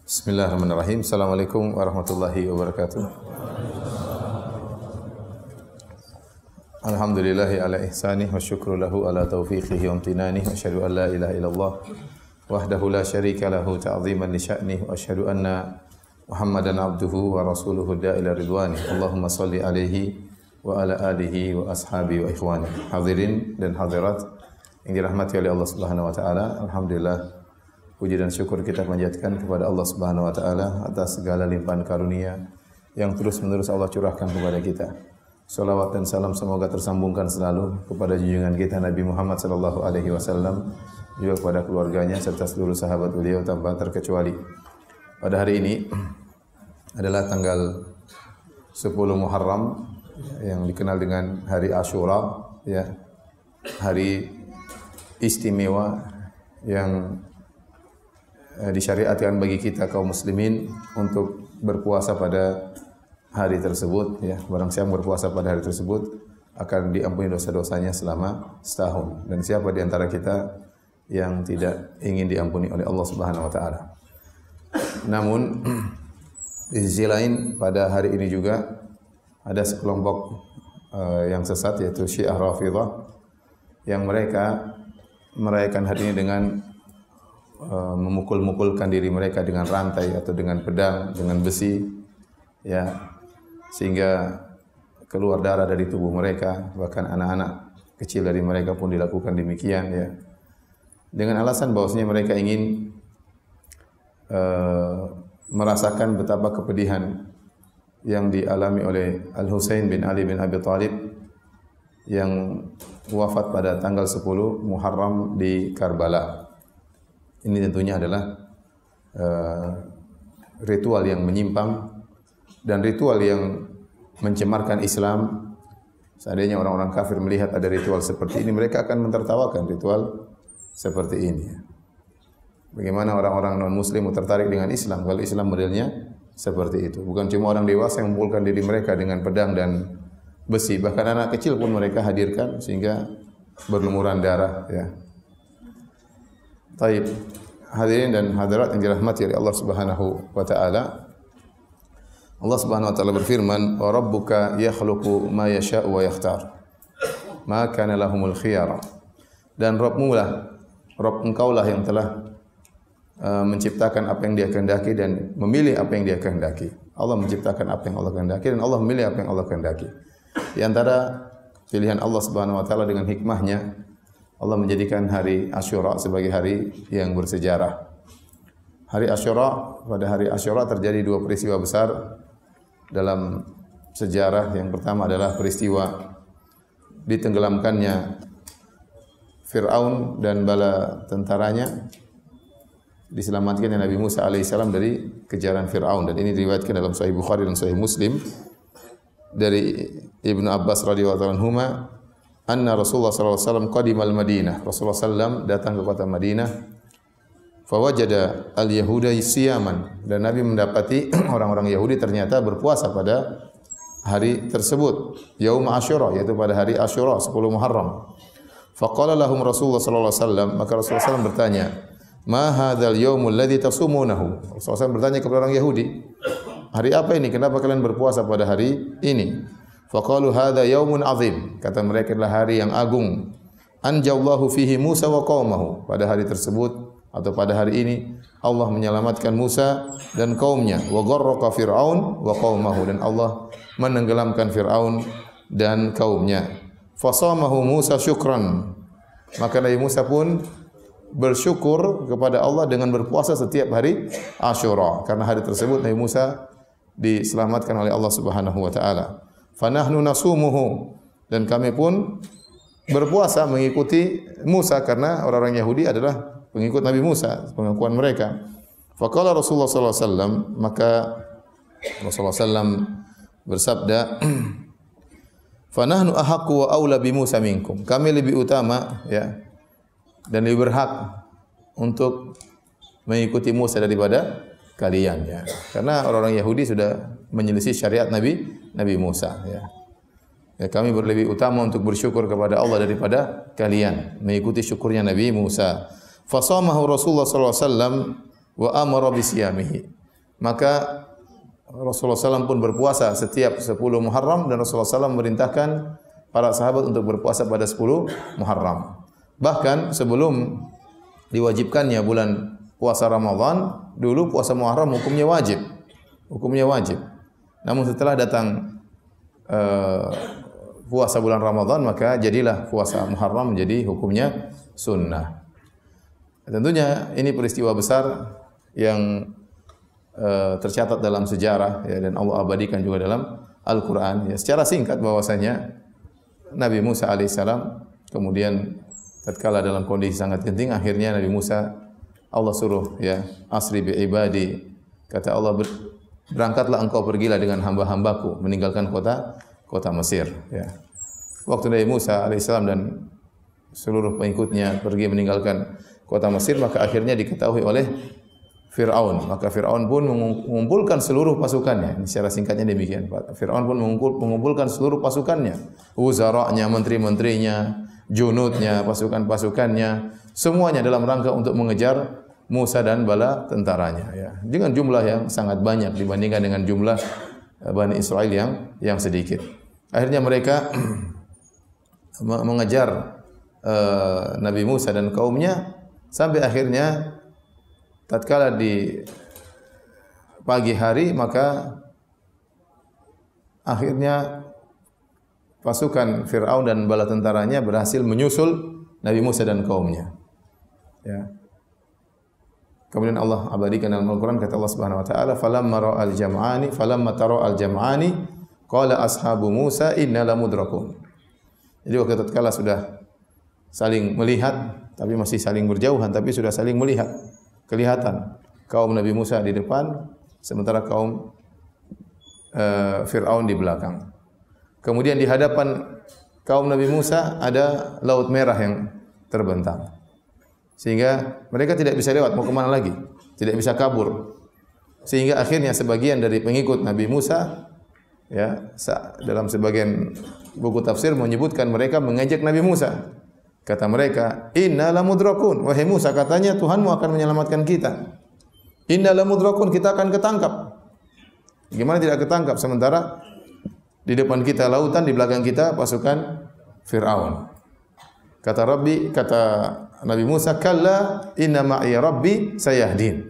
Bismillahirrahmanirrahim. Assalamualaikum warahmatullahi wabarakatuh. Alhamdulillahi ala ihsanih wa syukru lahu ala taufiqihi wa amtinanih wa asyhadu an la ilaha illallah wahdahu la syarika lahu ta'ziman li sya'nih wa asyhadu anna Muhammadan abduhu wa rasuluhu da'ila ridwani. Allahumma salli alaihi wa ala alihi wa ashabi wa ikhwani. Hadirin dan hadirat yang dirahmati oleh Allah Subhanahu wa taala, alhamdulillah puji dan syukur kita panjatkan kepada Allah Subhanahu wa taala atas segala limpahan karunia yang terus-menerus Allah curahkan kepada kita. Salawat dan salam semoga tersambungkan selalu kepada junjungan kita Nabi Muhammad sallallahu alaihi wasallam, juga kepada keluarganya serta seluruh sahabat beliau tanpa terkecuali. Pada hari ini adalah tanggal 10 Muharram yang dikenal dengan hari Asyura, ya. Hari istimewa yang disyariatkan bagi kita kaum muslimin untuk berpuasa pada hari tersebut, ya. Barang siapa berpuasa pada hari tersebut akan diampuni dosa-dosanya selama setahun. Dan siapa di antara kita yang tidak ingin diampuni oleh Allah Subhanahu wa taala. Namun di sisi lain pada hari ini juga ada sekelompok yang sesat, yaitu Syiah Rafidhah, yang mereka merayakan hari ini dengan memukul-mukulkan diri mereka dengan rantai atau dengan pedang, dengan besi, ya, sehingga keluar darah dari tubuh mereka, bahkan anak-anak kecil dari mereka pun dilakukan demikian, ya, dengan alasan bahwasanya mereka ingin merasakan betapa kepedihan yang dialami oleh Al-Husain bin Ali bin Abi Thalib yang wafat pada tanggal 10 Muharram di Karbala. Ini tentunya adalah ritual yang menyimpang dan ritual yang mencemarkan Islam. Seandainya orang-orang kafir melihat ada ritual seperti ini, mereka akan mentertawakan ritual seperti ini. Bagaimana orang-orang non-muslim tertarik dengan Islam kalau Islam modelnya seperti itu? Bukan cuma orang dewasa yang memukulkan diri mereka dengan pedang dan besi, bahkan anak kecil pun mereka hadirkan sehingga berlumuran darah, ya. Baik, hadirin dan hadirat yang dirahmati oleh Allah Subhanahu wa taala. Allah Subhanahu wa taala berfirman, "Wa rabbuka yakhluqu ma yasha'u wa yakhtar. Ma kana lahumul khiyara." Dan Rabbmu lah, Rabb engkau lah yang telah menciptakan apa yang Dia kehendaki dan memilih apa yang Dia kehendaki. Allah menciptakan apa yang Allah kehendaki dan Allah memilih apa yang Allah kehendaki. Di antara pilihan Allah Subhanahu wa taala dengan hikmahnya, Allah menjadikan hari Asyura sebagai hari yang bersejarah. Hari Asyura, pada hari Asyura terjadi dua peristiwa besar dalam sejarah. Yang pertama adalah peristiwa ditenggelamkannya Fir'aun dan bala tentaranya, diselamatkannya Nabi Musa alaihissalam dari kejaran Fir'aun. Dan ini diriwayatkan dalam Sahih Bukhari dan Sahih Muslim dari Ibnu Abbas radhiyallahu anhuma, anna Rasulullah sallallahu alaihi wasallam qadima al-Madinah. Rasulullah sallam datang ke kota Madinah. Fawajada al-yahuda siyaman, dan Nabi mendapati orang-orang Yahudi ternyata berpuasa pada hari tersebut, yaum Asyura, yaitu pada hari Asyura 10 Muharram. Faqala lahum Rasulullah sallallahu alaihi wasallam, maka Rasulullah sallam bertanya, "Ma hadzal yaumul ladzi tasumunahu?" Rasulullah sallam bertanya kepada orang Yahudi, "Hari apa ini? Kenapa kalian berpuasa pada hari ini?" Faqalu hadza yaumun azim. Kata mereka adalah hari yang agung. Anjallahu fihi Musa wa qaumahu. Pada hari tersebut atau pada hari ini Allah menyelamatkan Musa dan kaumnya. Wa gharraqa Fir'aun wa qaumahu, dan Allah menenggelamkan Fir'aun dan kaumnya. Fasamahu Musa syukran. Maka Nabi Musa pun bersyukur kepada Allah dengan berpuasa setiap hari Asyura, karena hari tersebut Nabi Musa diselamatkan oleh Allah Subhanahu wa taala. Fanahnu nasumuhu, dan kami pun berpuasa mengikuti Musa, karena orang-orang Yahudi adalah pengikut Nabi Musa, pengakuan mereka. Faqala Rasulullah sallallahu alaihi wasallam, maka Rasulullah sallam bersabda, "Fanahnu ahaqqu wa aula bi Musa minkum." Kami lebih utama, ya, dan lebih berhak untuk mengikuti Musa daripada kalian, ya. Karena orang-orang Yahudi sudah menyelisih syariat Nabi Musa, ya. Ya, kami lebih utama untuk bersyukur kepada Allah daripada kalian, mengikuti syukurnya Nabi Musa. Fasamahu Rasulullah sallallahu alaihi wasallam wa amara bisiyamihi. maka Rasulullah SAW pun berpuasa setiap 10 Muharram dan Rasulullah SAW memerintahkan para sahabat untuk berpuasa pada 10 Muharram. Bahkan sebelum diwajibkannya bulan puasa Ramadan, dulu puasa Muharram hukumnya wajib. Hukumnya wajib. Namun setelah datang puasa bulan Ramadan, maka jadilah puasa Muharram menjadi hukumnya sunnah. Tentunya ini peristiwa besar yang tercatat dalam sejarah ya, dan Allah abadikan juga dalam Al-Quran. Ya, secara singkat bahwasanya Nabi Musa alaihissalam kemudian tatkala dalam kondisi sangat genting, akhirnya Nabi Musa Allah suruh ya asri bi ibadi, kata Allah berangkatlah engkau pergilah dengan hamba-hambaku meninggalkan kota Mesir. Ya. Waktu Nabi Musa alaihissalam dan seluruh pengikutnya pergi meninggalkan kota Mesir, maka akhirnya diketahui oleh Fir'aun. Maka Fir'aun pun mengumpulkan seluruh pasukannya. Ini secara singkatnya demikian. Fir'aun pun mengumpulkan seluruh pasukannya, uzara'nya, menteri-menterinya, junudnya, pasukan-pasukannya, semuanya dalam rangka untuk mengejar Musa dan bala tentaranya. Ya. Dengan jumlah yang sangat banyak dibandingkan dengan jumlah Bani Israel yang sedikit. Akhirnya mereka mengejar Nabi Musa dan kaumnya sampai akhirnya tatkala di pagi hari, maka akhirnya pasukan Fir'aun dan bala tentaranya berhasil menyusul Nabi Musa dan kaumnya. Ya. Kemudian Allah abadikan dalam Al-Quran, kata Allah Subhanahu Wa Taala, falamma tara al-jam'ani, qala ashabu Musa inna lamudrakun. Jadi waktu tatkala sudah saling melihat, tapi masih saling berjauhan, tapi sudah saling melihat. Kelihatan kaum Nabi Musa di depan, sementara kaum Fir'aun di belakang. Kemudian di hadapan kaum Nabi Musa ada Laut Merah yang terbentang, sehingga mereka tidak bisa lewat, mau kemana lagi, tidak bisa kabur. Sehingga akhirnya sebagian dari pengikut Nabi Musa, ya, dalam sebagian buku tafsir menyebutkan mereka mengejek Nabi Musa. Kata mereka, inna lamudrakun. Wahai Musa, katanya Tuhanmu akan menyelamatkan kita. Inna lamudrakun, kita akan ketangkap. Gimana tidak ketangkap? Sementara di depan kita lautan, di belakang kita pasukan Fir'aun. Kata Nabi Musa, kalla inna ma'i rabbi sayahdin.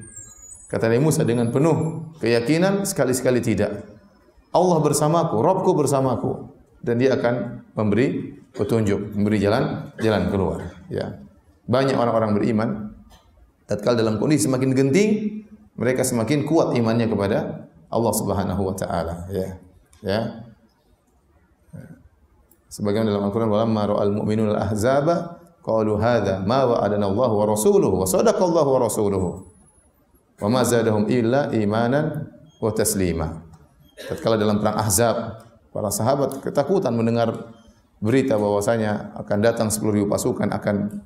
Kata Nabi Musa dengan penuh keyakinan, sekali-sekali tidak. Allah bersamaku, Rabbku bersamaku, dan Dia akan memberi petunjuk, memberi jalan keluar. Ya. Banyak orang-orang beriman tatkala dalam kondisi semakin genting, mereka semakin kuat imannya kepada Allah Subhanahu wa taala, ya. Ya. Sebagaimana dalam Al-Qur'an, walamma ra'al mu'minuna al-ahzaba qalu hadza ma wa'adana Allah wa rasuluhu wa sadaqa Allah wa rasuluhu wa ma zadahum illa imanan wa taslima. Tatkala dalam perang Ahzab, para sahabat ketakutan mendengar berita bahwasanya akan datang 10.000 pasukan akan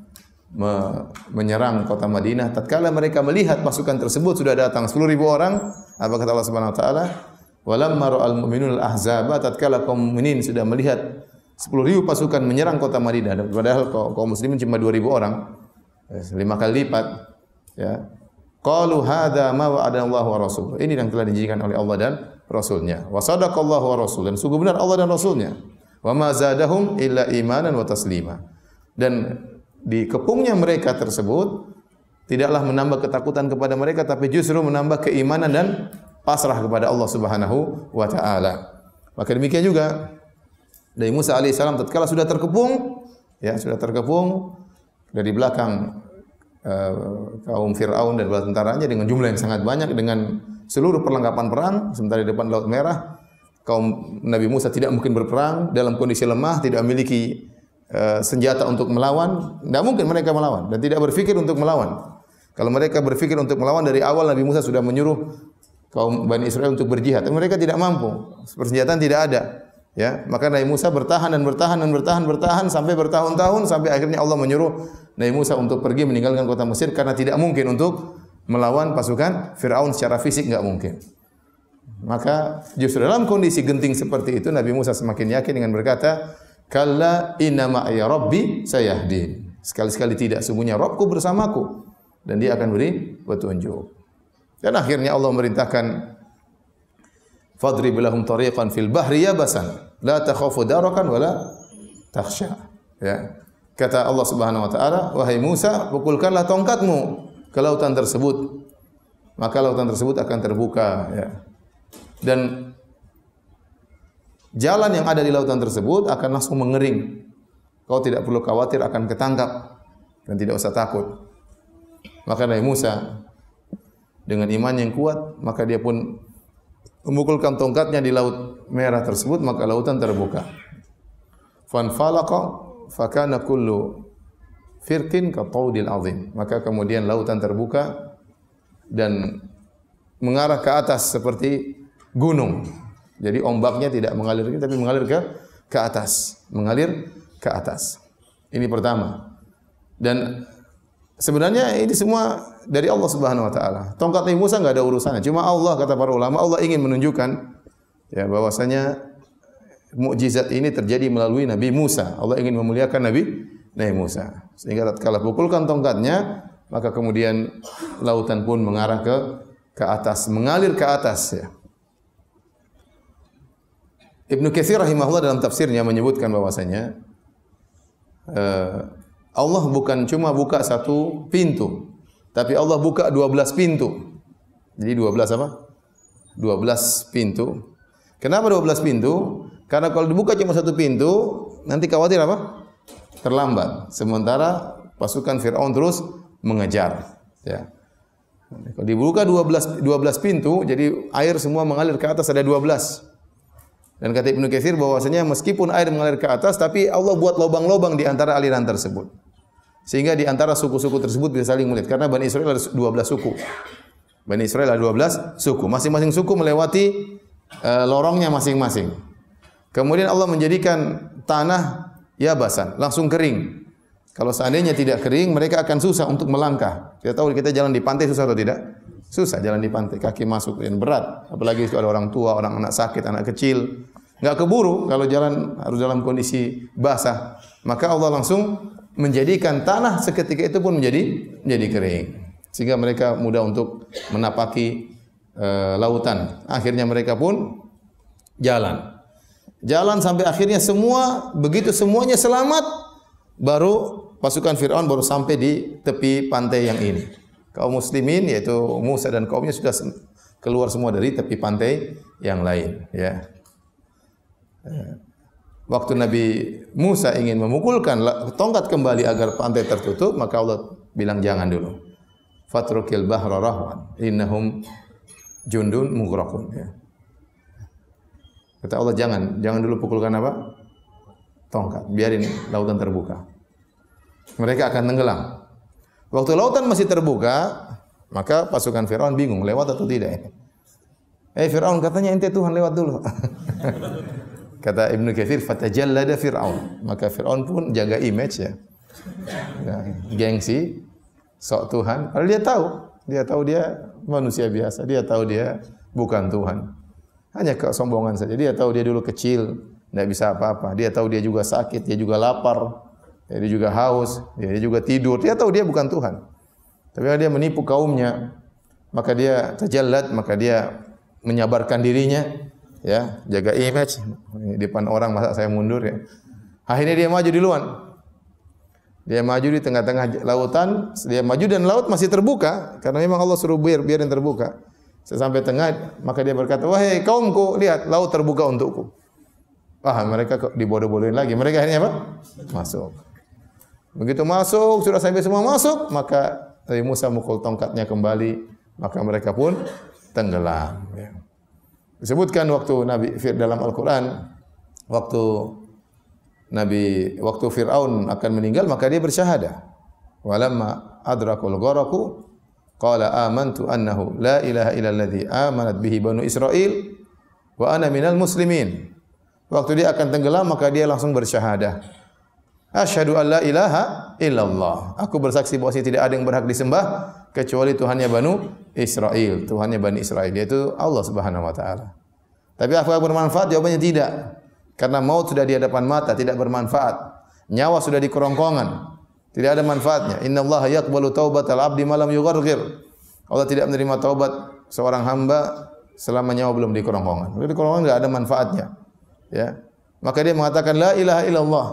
menyerang kota Madinah. Tatkala mereka melihat pasukan tersebut sudah datang 10.000 orang, apa kata Allah Subhanahu wa taala? Walamma ra'al mu'minuna al-ahzaba, tatkala kaum mukminin sudah melihat 10.000 pasukan menyerang kota Madinah, padahal kaum muslimin cuma 2.000 orang, 5 kali lipat, ya. Qalu hadza ma wa'adana Allah wa rasuluhu. Ini yang telah dijanjikan oleh Allah dan Rasulnya. Wa sadaqallahu wa rasul, dan sungguh benar Allah dan Rasulnya. Wa ma zadahum illa imanan wa taslima. Dan dikepungnya mereka tersebut tidaklah menambah ketakutan kepada mereka, tapi justru menambah keimanan dan pasrah kepada Allah Subhanahu wa taala. Maka demikian juga Nabi Musa alaihissalam tatkala sudah terkepung, ya, sudah terkepung dari belakang kaum Fir'aun dan bala tentaranya dengan jumlah yang sangat banyak, dengan seluruh perlengkapan perang, sementara di depan Laut Merah kaum Nabi Musa tidak mungkin berperang, dalam kondisi lemah, tidak memiliki senjata untuk melawan. Tidak mungkin mereka melawan dan tidak berfikir untuk melawan. Kalau mereka berfikir untuk melawan, dari awal Nabi Musa sudah menyuruh kaum Bani Israel untuk berjihad, dan mereka tidak mampu, persenjataan tidak ada. Ya, maka Nabi Musa bertahan sampai bertahun-tahun, sampai akhirnya Allah menyuruh Nabi Musa untuk pergi meninggalkan kota Mesir karena tidak mungkin untuk melawan pasukan Fir'aun secara fisik, enggak mungkin. Maka justru dalam kondisi genting seperti itu Nabi Musa semakin yakin dengan berkata, kalla inna ma'iya rabbi sayahdin. Sekali-sekali tidak, sungguhnya Rabbku bersamaku dan Dia akan beri petunjuk. Dan akhirnya Allah merintahkan fadrib lahum tariqan fil bahri yabasan la takhafu darakan wala takhsha. Ya. Kata Allah Subhanahu wa taala, wahai Musa, pukulkanlah tongkatmu ke lautan tersebut. Maka lautan tersebut akan terbuka, ya. Dan jalan yang ada di lautan tersebut akan langsung mengering. Kau tidak perlu khawatir akan ketangkap dan tidak usah takut. Maka Nabi Musa dengan iman yang kuat, maka dia pun memukulkan tongkatnya di laut merah tersebut, maka lautan terbuka. Fanfalaqa fakana kullu firqin ka taudil azim. Maka kemudian lautan terbuka dan mengarah ke atas seperti gunung. Jadi ombaknya tidak mengalir tapi mengalir ke atas, mengalir ke atas. Ini pertama. Dan sebenarnya ini semua dari Allah Subhanahu wa taala. Tongkat Nabi Musa enggak ada urusannya. Cuma Allah, kata para ulama, Allah ingin menunjukkan ya bahwasanya mukjizat ini terjadi melalui Nabi Musa. Allah ingin memuliakan Nabi Musa. Sehingga tatkala pukulkan tongkatnya, maka kemudian lautan pun mengarah ke atas, mengalir ke atas, ya. Ibnu Katsir rahimahullah dalam tafsirnya menyebutkan bahwasanya Allah bukan cuma buka satu pintu, tapi Allah buka 12 pintu. Jadi 12 apa? 12 pintu. Kenapa 12 pintu? Karena kalau dibuka cuma satu pintu, nanti khawatir apa? Terlambat. Sementara pasukan Fir'aun terus mengejar. Ya. Kalau dibuka 12 pintu, jadi air semua mengalir ke atas, ada 12. Dan kata Ibnu Katsir bahwasanya meskipun air mengalir ke atas, tapi Allah buat lubang-lubang di antara aliran tersebut. Sehingga di antara suku-suku tersebut bisa saling melihat. Karena Bani Israel ada 12 suku. Bani Israel ada 12 suku. Masing-masing suku melewati lorongnya masing-masing. Kemudian Allah menjadikan tanah yabasan, langsung kering. Kalau seandainya tidak kering, mereka akan susah untuk melangkah. Kita tahu kita jalan di pantai susah atau tidak? Susah jalan di pantai, kaki masuk dan berat. Apalagi itu ada orang tua, orang anak sakit, anak kecil. Enggak keburu kalau jalan harus dalam kondisi basah. Maka Allah langsung menjadikan tanah seketika itu pun menjadi kering. Sehingga mereka mudah untuk menapaki lautan. Akhirnya mereka pun jalan. Jalan sampai akhirnya begitu semuanya selamat, baru pasukan Fir'aun baru sampai di tepi pantai yang ini. Kaum muslimin yaitu Musa dan kaumnya sudah keluar semua dari tepi pantai yang lain, ya. Waktu Nabi Musa ingin memukulkan tongkat kembali agar pantai tertutup, maka Allah bilang jangan dulu. Fatrukil bahra rahwan innahum jundun mughraqun, ya. Kata Allah jangan dulu pukulkan apa? Tongkat, biarin lautan terbuka. Mereka akan tenggelam. Waktu lautan masih terbuka, maka pasukan Fir'aun bingung lewat atau tidak. Fir'aun katanya ente Tuhan, lewat dulu. Kata Ibnu Katsir, fatajallada Fir'aun. Maka Fir'aun pun jaga image, ya. Gengsi, sok Tuhan. Padahal dia tahu dia manusia biasa, dia tahu dia bukan Tuhan. Hanya kesombongan saja. Dia tahu dia dulu kecil, tidak bisa apa-apa. Dia tahu dia juga sakit, dia juga lapar. Dia juga haus, dia juga tidur. Dia tahu dia bukan Tuhan. Tapi dia menipu kaumnya, maka dia tajallat, maka dia menyabarkan dirinya, ya, jaga image di depan orang, masa saya mundur, ya. Akhirnya dia maju duluan. Dia maju di tengah-tengah lautan, dia maju dan laut masih terbuka karena memang Allah suruh biarin terbuka. Sampai tengah, maka dia berkata, "Wahai kaumku, lihat laut terbuka untukku." Wah, mereka dibodoh-bodohin lagi. Mereka akhirnya apa? Masuk. Begitu masuk, sudah sampai semua masuk, maka Nabi Musa mukul tongkatnya kembali, maka mereka pun tenggelam. Ya. Disebutkan waktu dalam Al-Quran, waktu Fir'aun akan meninggal, maka dia bersyahadah. Walamma adrakul gharaku qala amantu annahu la ilaha illalladzi amanat bihi banu Israil wa ana minal muslimin. Waktu dia akan tenggelam, maka dia langsung bersyahadah. Asyhadu an la ilaha illallah. Aku bersaksi bahwa tidak ada yang berhak disembah kecuali Tuhannya Banu Israel, Tuhannya Bani Israel, yaitu Allah Subhanahu wa taala. Tapi apakah bermanfaat? Jawabannya tidak. Karena maut sudah di hadapan mata, tidak bermanfaat. Nyawa sudah di kerongkongan, tidak ada manfaatnya. Innallaha yaqbalu taubatal abdi ma lam yugharghir. Allah tidak menerima taubat seorang hamba selama nyawa belum di kerongkongan. Di kerongkongan enggak ada manfaatnya. Ya. Maka dia mengatakan la ilaha illallah.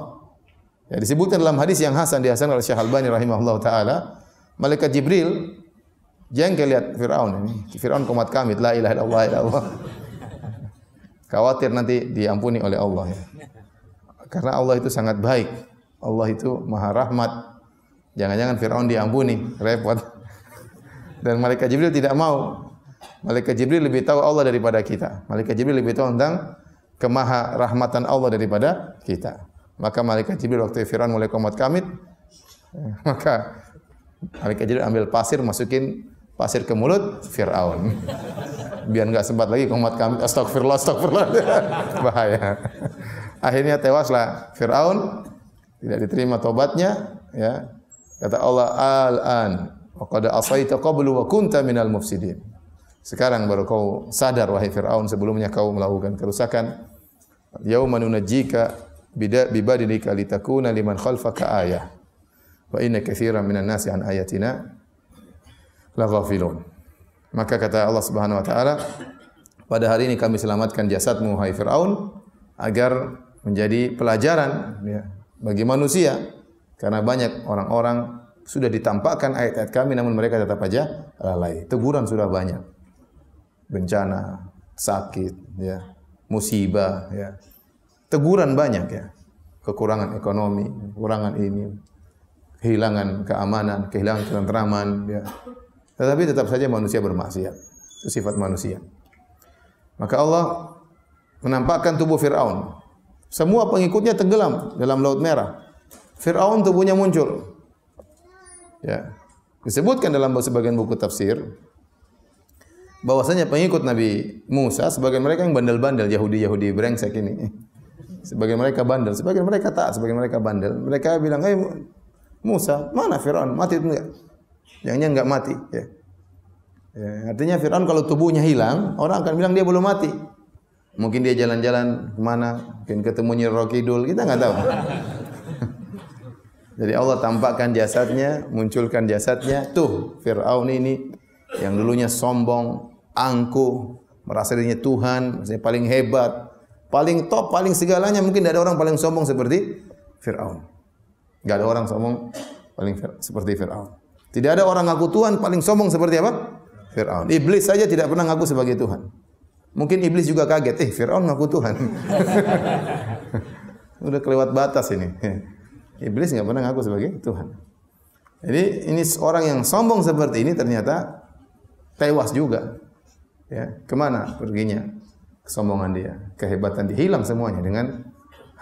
Ya, disebutkan dalam hadis yang hasan dihasankan oleh Syekh Albani rahimahullah taala, malaikat Jibril jengkel lihat Firaun ini. Firaun komat kamit la ilaha illallah illallah. Khawatir nanti diampuni oleh Allah ya. Karena Allah itu sangat baik. Allah itu Maha Rahmat. Jangan-jangan Firaun diampuni, repot. Dan malaikat Jibril tidak mau. Malaikat Jibril lebih tahu Allah daripada kita. Malaikat Jibril lebih tahu tentang kemaha rahmatan Allah daripada kita. Maka malaikat Jibril waktu Firaun mulai komat kamit, maka malaikat Jibril ambil pasir, masukin pasir ke mulut Firaun. Biar enggak sempat lagi komat kamit, astagfirullah, astagfirullah. Bahaya. Akhirnya tewaslah Firaun, tidak diterima tobatnya, ya. Kata Allah, "Al-an wa qad asaita qablu wa kunta minal mufsidin." Sekarang baru kau sadar wahai Firaun, sebelumnya kau melakukan kerusakan. Yauma nunajjika bibadinika litakuna liman khalfaka ayah. Wa inna katsiran minan nasi an ayatina laghafilun. Maka kata Allah Subhanahu wa taala, pada hari ini kami selamatkan jasadmu wahai Firaun agar menjadi pelajaran ya, bagi manusia, karena banyak orang-orang sudah ditampakkan ayat-ayat kami namun mereka tetap aja lalai. Teguran sudah banyak. Bencana, sakit, ya, musibah, ya. Teguran banyak ya. Kekurangan ekonomi, kekurangan ini, kehilangan keamanan, kehilangan ketentraman, ya. Tetapi tetap saja manusia bermaksiat. Itu sifat manusia. Maka Allah menampakkan tubuh Fir'aun. Semua pengikutnya tenggelam dalam Laut Merah. Fir'aun tubuhnya muncul. Ya. Disebutkan dalam sebagian buku tafsir bahwasanya pengikut Nabi Musa sebagian mereka yang bandel-bandel, Yahudi brengsek ini. Sebagian mereka bandel, sebagian mereka taat, sebagian mereka bandel. Mereka bilang, "Hei Musa, mana Fir'aun? Mati itu enggak?" Yang enggak mati, ya. Ya, artinya Fir'aun kalau tubuhnya hilang, orang akan bilang dia belum mati. Mungkin dia jalan-jalan kemana, mungkin ketemu Nyi Roro Kidul, kita enggak tahu. Jadi Allah tampakkan jasadnya, munculkan jasadnya. Tuh Fir'aun ini yang dulunya sombong, angkuh, merasa dirinya Tuhan, maksudnya paling hebat, paling top, paling segalanya. Mungkin tidak ada orang paling sombong seperti Fir'aun. Tidak ada orang sombong paling seperti Fir'aun. Tidak ada orang ngaku Tuhan paling sombong seperti apa? Fir'aun. Iblis saja tidak pernah ngaku sebagai Tuhan. Mungkin iblis juga kaget, Fir'aun ngaku Tuhan. Udah kelewat batas ini. Iblis enggak pernah ngaku sebagai Tuhan. Jadi ini orang yang sombong seperti ini ternyata tewas juga. Ya, kemana perginya? Kesombongan dia, kehebatan dia hilang semuanya dengan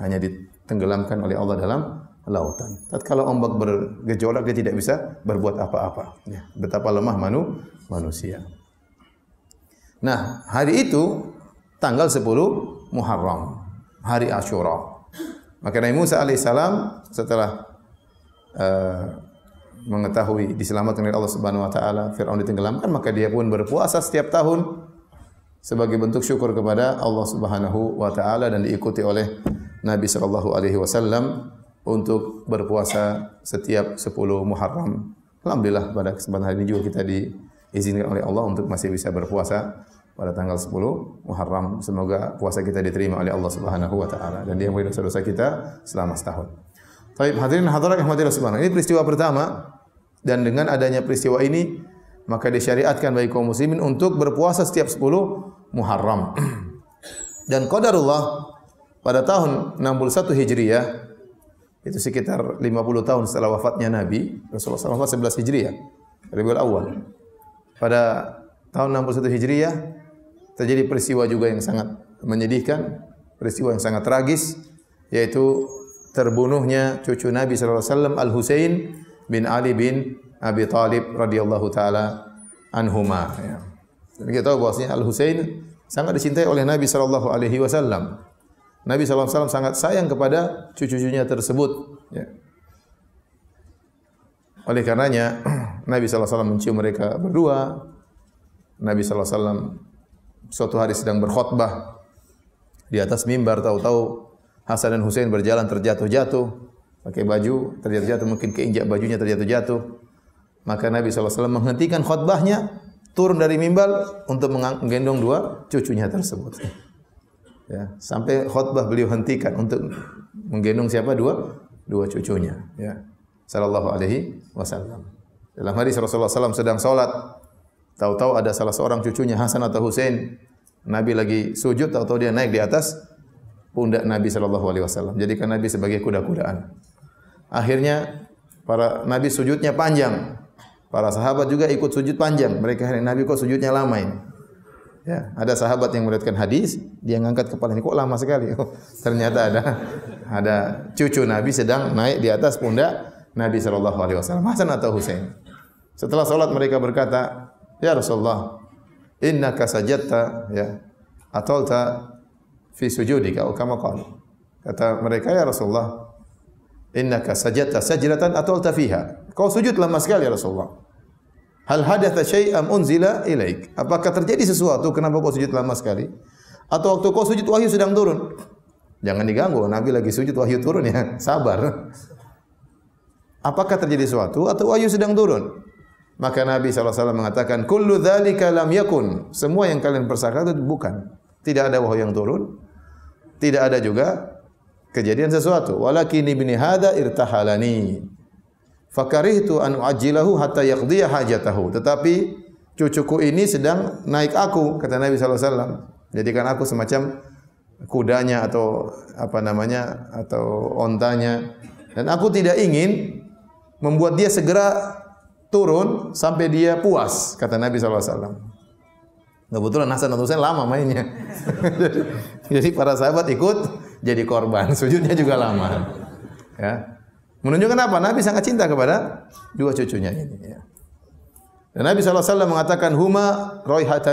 hanya ditenggelamkan oleh Allah dalam lautan. Tatkala ombak bergejolak dia tidak bisa berbuat apa-apa. Ya, betapa lemah manusia. Nah, hari itu tanggal 10 Muharram, hari Asyura. Maka Nabi Musa alaihissalam setelah mengetahui diselamatkan oleh Allah Subhanahu wa taala, Firaun ditenggelamkan, maka dia pun berpuasa setiap tahun sebagai bentuk syukur kepada Allah Subhanahu wa taala dan diikuti oleh Nabi sallallahu alaihi wasallam untuk berpuasa setiap 10 Muharram. Alhamdulillah pada kesempatan hari ini juga kita diizinkan oleh Allah untuk masih bisa berpuasa pada tanggal 10 Muharram. Semoga puasa kita diterima oleh Allah Subhanahu wa taala dan Dia mengampuni dosa-dosa kita selama setahun. Baik, hadirin hadirat rahmatillah subhanahu. Ini peristiwa pertama dan dengan adanya peristiwa ini maka disyariatkan bagi kaum muslimin untuk berpuasa setiap 10 Muharram. Dan qadarullah pada tahun 61 Hijriah, itu sekitar 50 tahun setelah wafatnya Nabi Rasulullah SAW, 11 Hijriah, Rabiul Awal. Pada tahun 61 Hijriah terjadi peristiwa juga yang sangat menyedihkan, peristiwa yang sangat tragis, yaitu terbunuhnya cucu Nabi SAW Al-Husain bin Ali bin Abi Talib radhiyallahu taala anhuma. Ya. Dan kita tahu bahwasanya Al-Husain sangat dicintai oleh Nabi sallallahu alaihi wasallam. Nabi sallallahu alaihi wasallam sangat sayang kepada cucu-cucunya tersebut, ya. Oleh karenanya Nabi sallallahu alaihi wasallam mencium mereka berdua. Nabi sallallahu alaihi wasallam suatu hari sedang berkhutbah di atas mimbar, tahu-tahu Hasan dan Husain berjalan terjatuh-jatuh, pakai baju terjatuh-jatuh, mungkin keinjak bajunya terjatuh-jatuh. Maka Nabi SAW menghentikan khutbahnya, turun dari mimbar untuk menggendong dua cucunya tersebut. Ya, sampai khutbah beliau hentikan untuk menggendong siapa? Dua cucunya. Ya, sallallahu alaihi wasallam. Dalam hadis Rasulullah SAW sedang salat, tahu-tahu ada salah seorang cucunya Hasan atau Husain. Nabi lagi sujud, tahu-tahu dia naik di atas pundak Nabi sallallahu alaihi wasallam. Jadikan Nabi sebagai kuda-kudaan. Akhirnya para Nabi sujudnya panjang. Para sahabat juga ikut sujud panjang. Mereka hari Nabi kok sujudnya lama ini. Ya, ada sahabat yang meriwayatkan hadis, dia ngangkat kepalanya kok lama sekali. Oh, ternyata ada cucu Nabi sedang naik di atas pundak Nabi sallallahu alaihi wasallam, Hasan atau Husain. Setelah salat mereka berkata, "Ya Rasulullah, innaka sajadta ya atolta fi sujudika atau kama qala." Kata mereka, "Ya Rasulullah, innaka sajadta sajdatan atolta fiha." Kau sujud lama sekali ya Rasulullah. Hal hadatha syai'am unzila ilaik. Apakah terjadi sesuatu kenapa kau sujud lama sekali? Atau waktu kau sujud wahyu sedang turun? Jangan diganggu, Nabi lagi sujud wahyu turun ya. Sabar. Apakah terjadi sesuatu atau wahyu sedang turun? Maka Nabi SAW mengatakan, kullu dzalika lam yakun. Semua yang kalian persangka itu bukan. Tidak ada wahyu yang turun. Tidak ada juga kejadian sesuatu. Walakin ibni hadza irtahalani. Fakarihtu an uajjilahu hatta yaqdiya hajatahu. Tetapi cucuku ini sedang naik aku, kata Nabi SAW. Jadikan aku semacam kudanya atau apa namanya, atau ontanya. Dan aku tidak ingin membuat dia segera turun sampai dia puas, kata Nabi SAW. Kebetulan Hasan dan Husain lama mainnya. Jadi para sahabat ikut jadi korban, sujudnya juga lama. Ya. Menunjukkan apa? Nabi sangat cinta kepada dua cucunya ini. Ya. Dan Nabi SAW mengatakan, huma royhanat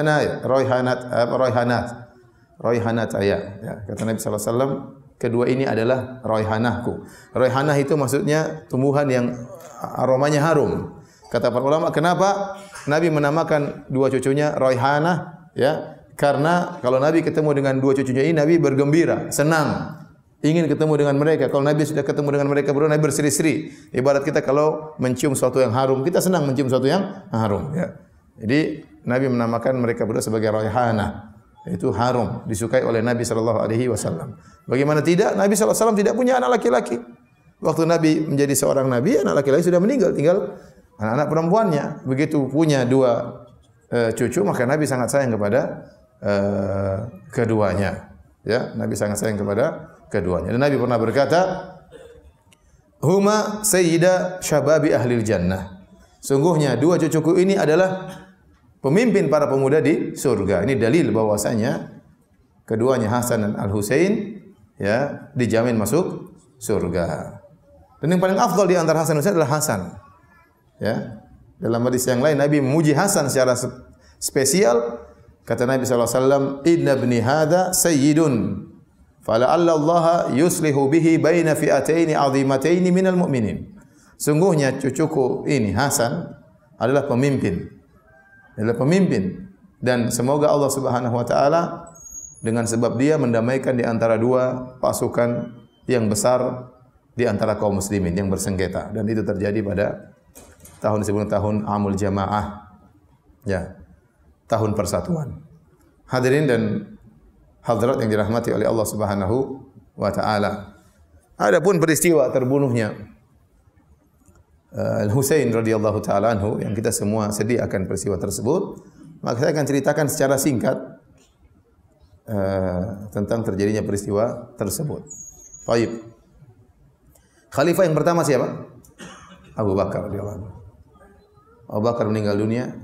ayah. Ya. Kata Nabi SAW, kedua ini adalah royhanahku. Royhanah itu maksudnya tumbuhan yang aromanya harum. Kata para ulama, kenapa Nabi menamakan dua cucunya royhanah? Ya, karena kalau Nabi ketemu dengan dua cucunya ini, Nabi bergembira, senang, ingin ketemu dengan mereka. Kalau Nabi sudah ketemu dengan mereka, baru Nabi berseri-seri. Ibarat kita kalau mencium sesuatu yang harum, kita senang mencium sesuatu yang harum. Ya. Jadi Nabi menamakan mereka berdua sebagai royhanah. Itu harum, disukai oleh Nabi SAW. Bagaimana tidak? Nabi SAW tidak punya anak laki-laki. Waktu Nabi menjadi seorang Nabi, anak laki-laki sudah meninggal, tinggal anak-anak perempuannya. Begitu punya dua cucu, maka Nabi sangat sayang kepada keduanya. Ya, Nabi sangat sayang kepada keduanya. Dan Nabi pernah berkata, huma sayyida syababi ahlil jannah. Sungguhnya dua cucuku ini adalah pemimpin para pemuda di surga. Ini dalil bahwasanya keduanya Hasan dan Al-Husain ya dijamin masuk surga. Dan yang paling afdal di antara Hasan dan Husain adalah Hasan. Ya. Dalam hadis yang lain Nabi memuji Hasan secara spesial. Kata Nabi SAW, inna ibni hadza sayyidun fala'alla Allah yuslihu bihi baina fi'ataini 'azimataini minal mu'minin. Sungguhnya cucuku ini Hasan adalah pemimpin. Adalah pemimpin dan semoga Allah Subhanahu wa taala dengan sebab dia mendamaikan di antara dua pasukan yang besar di antara kaum muslimin yang bersengketa, dan itu terjadi pada tahun sebelum tahun Amul Jamaah. Ya. Tahun persatuan. Hadirin dan hadirat yang dirahmati oleh Allah Subhanahu wa taala. Adapun peristiwa terbunuhnya Al-Husain radhiyallahu taala anhu yang kita semua sedih akan peristiwa tersebut, maka saya akan ceritakan secara singkat tentang terjadinya peristiwa tersebut. Baik. Khalifah yang pertama siapa? Abu Bakar radhiyallahu anhu. Abu Bakar meninggal dunia.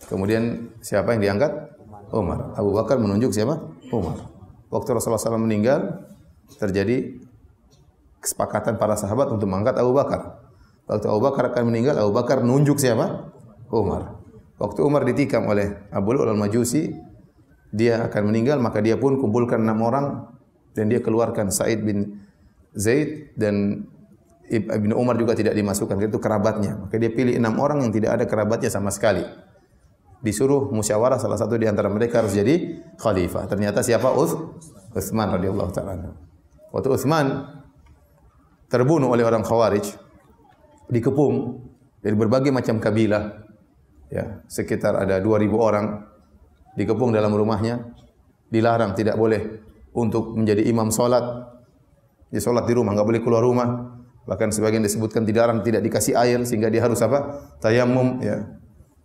Kemudian siapa yang diangkat? Umar. Abu Bakar menunjuk siapa? Umar. Waktu Rasulullah SAW meninggal, terjadi kesepakatan para sahabat untuk mengangkat Abu Bakar. Waktu Abu Bakar akan meninggal, Abu Bakar menunjuk siapa? Umar. Waktu Umar ditikam oleh Abu Lu'lu'al Majusi, dia akan meninggal, maka dia pun kumpulkan 6 orang dan dia keluarkan Sa'id bin Zaid, dan Ibnu Umar juga tidak dimasukkan, itu kerabatnya. Maka dia pilih 6 orang yang tidak ada kerabatnya sama sekali. Disuruh musyawarah, salah satu di antara mereka harus jadi khalifah. Ternyata siapa? Utsman radhiyallahu ta'ala. Waktu Utsman terbunuh oleh orang Khawarij, dikepung dari berbagai macam kabilah. Ya, sekitar ada 2.000 orang dikepung dalam rumahnya, dilarang tidak boleh untuk menjadi imam salat. Dia salat di rumah, enggak boleh keluar rumah. Bahkan sebagian disebutkan dilarang tidak dikasih air sehingga dia harus apa? Tayammum, ya.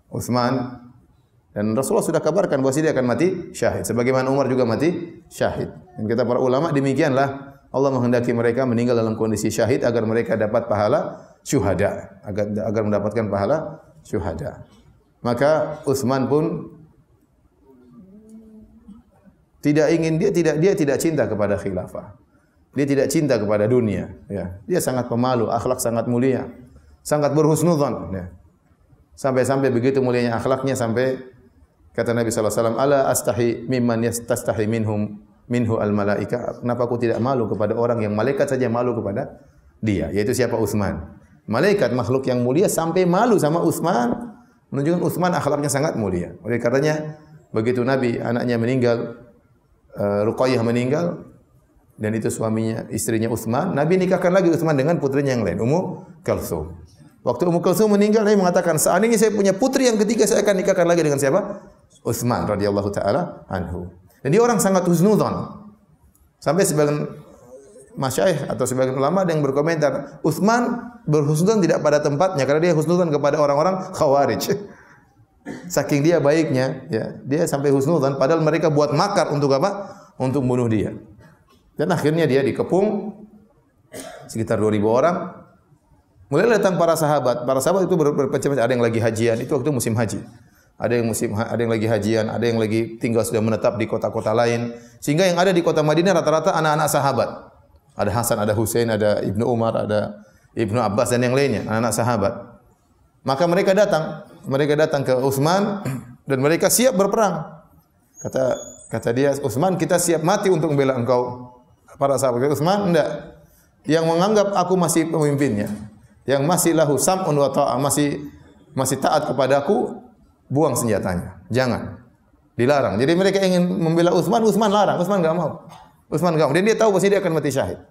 Utsman dan Rasulullah sudah kabarkan bahwa dia akan mati syahid. Sebagaimana Umar juga mati syahid. Dan kata para ulama demikianlah Allah menghendaki mereka meninggal dalam kondisi syahid agar mereka dapat pahala syuhada, agar mendapatkan pahala syuhada. Maka Utsman pun tidak ingin dia tidak cinta kepada khilafah. Dia tidak cinta kepada dunia, ya. Dia sangat pemalu, akhlak sangat mulia, sangat berhusnudzon, ya. Sampai-sampai begitu mulianya akhlaknya sampai kata Nabi sallallahu alaihi wasallam, "Ala astahi mimman yastahi minhu al-malaika." Kenapa aku tidak malu kepada orang yang malaikat saja malu kepada dia, yaitu siapa? Utsman. Malaikat makhluk yang mulia sampai malu sama Utsman, menunjukkan Utsman akhlaknya sangat mulia. Oleh karenanya begitu Nabi anaknya meninggal, Ruqayyah meninggal dan itu suaminya, istrinya Utsman, Nabi nikahkan lagi Utsman dengan putrinya yang lain, Ummu Kalsum. Waktu Ummu Kalsum meninggal, Nabi mengatakan, seandainya saya punya putri yang ketiga, saya akan nikahkan lagi dengan siapa? Utsman radhiyallahu taala anhu. Dan dia orang sangat husnudzon. Sampai sebagian masyayikh atau sebagian ulama ada yang berkomentar, Utsman berhusnudzon tidak pada tempatnya karena dia husnudzon kepada orang-orang Khawarij. Saking dia baiknya, ya, dia sampai husnudzon padahal mereka buat makar untuk apa? Untuk bunuh dia. Dan akhirnya dia dikepung sekitar 2.000 orang. Mulai datang para sahabat. Para sahabat itu berpecah-pecah. Ada yang lagi hajian. Itu waktu musim haji. Ada yang lagi hajian. Ada yang lagi tinggal sudah menetap di kota-kota lain. Sehingga yang ada di kota Madinah rata-rata anak-anak sahabat. Ada Hasan, ada Husain, ada Ibnu Umar, ada Ibnu Abbas dan yang lainnya. Anak-anak sahabat. Maka mereka datang. Mereka datang ke Utsman dan mereka siap berperang. Kata dia, Utsman, kita siap mati untuk membela engkau. Para sahabat Utsman enggak. Yang menganggap aku masih pemimpinnya, yang masih lahu sam'un wa ta'ah, masih taat kepadaku, buang senjatanya. Jangan. Dilarang. Jadi mereka ingin membela Utsman, Utsman larang. Utsman enggak mau. Utsman enggak mau. Dan dia tahu pasti dia akan mati syahid.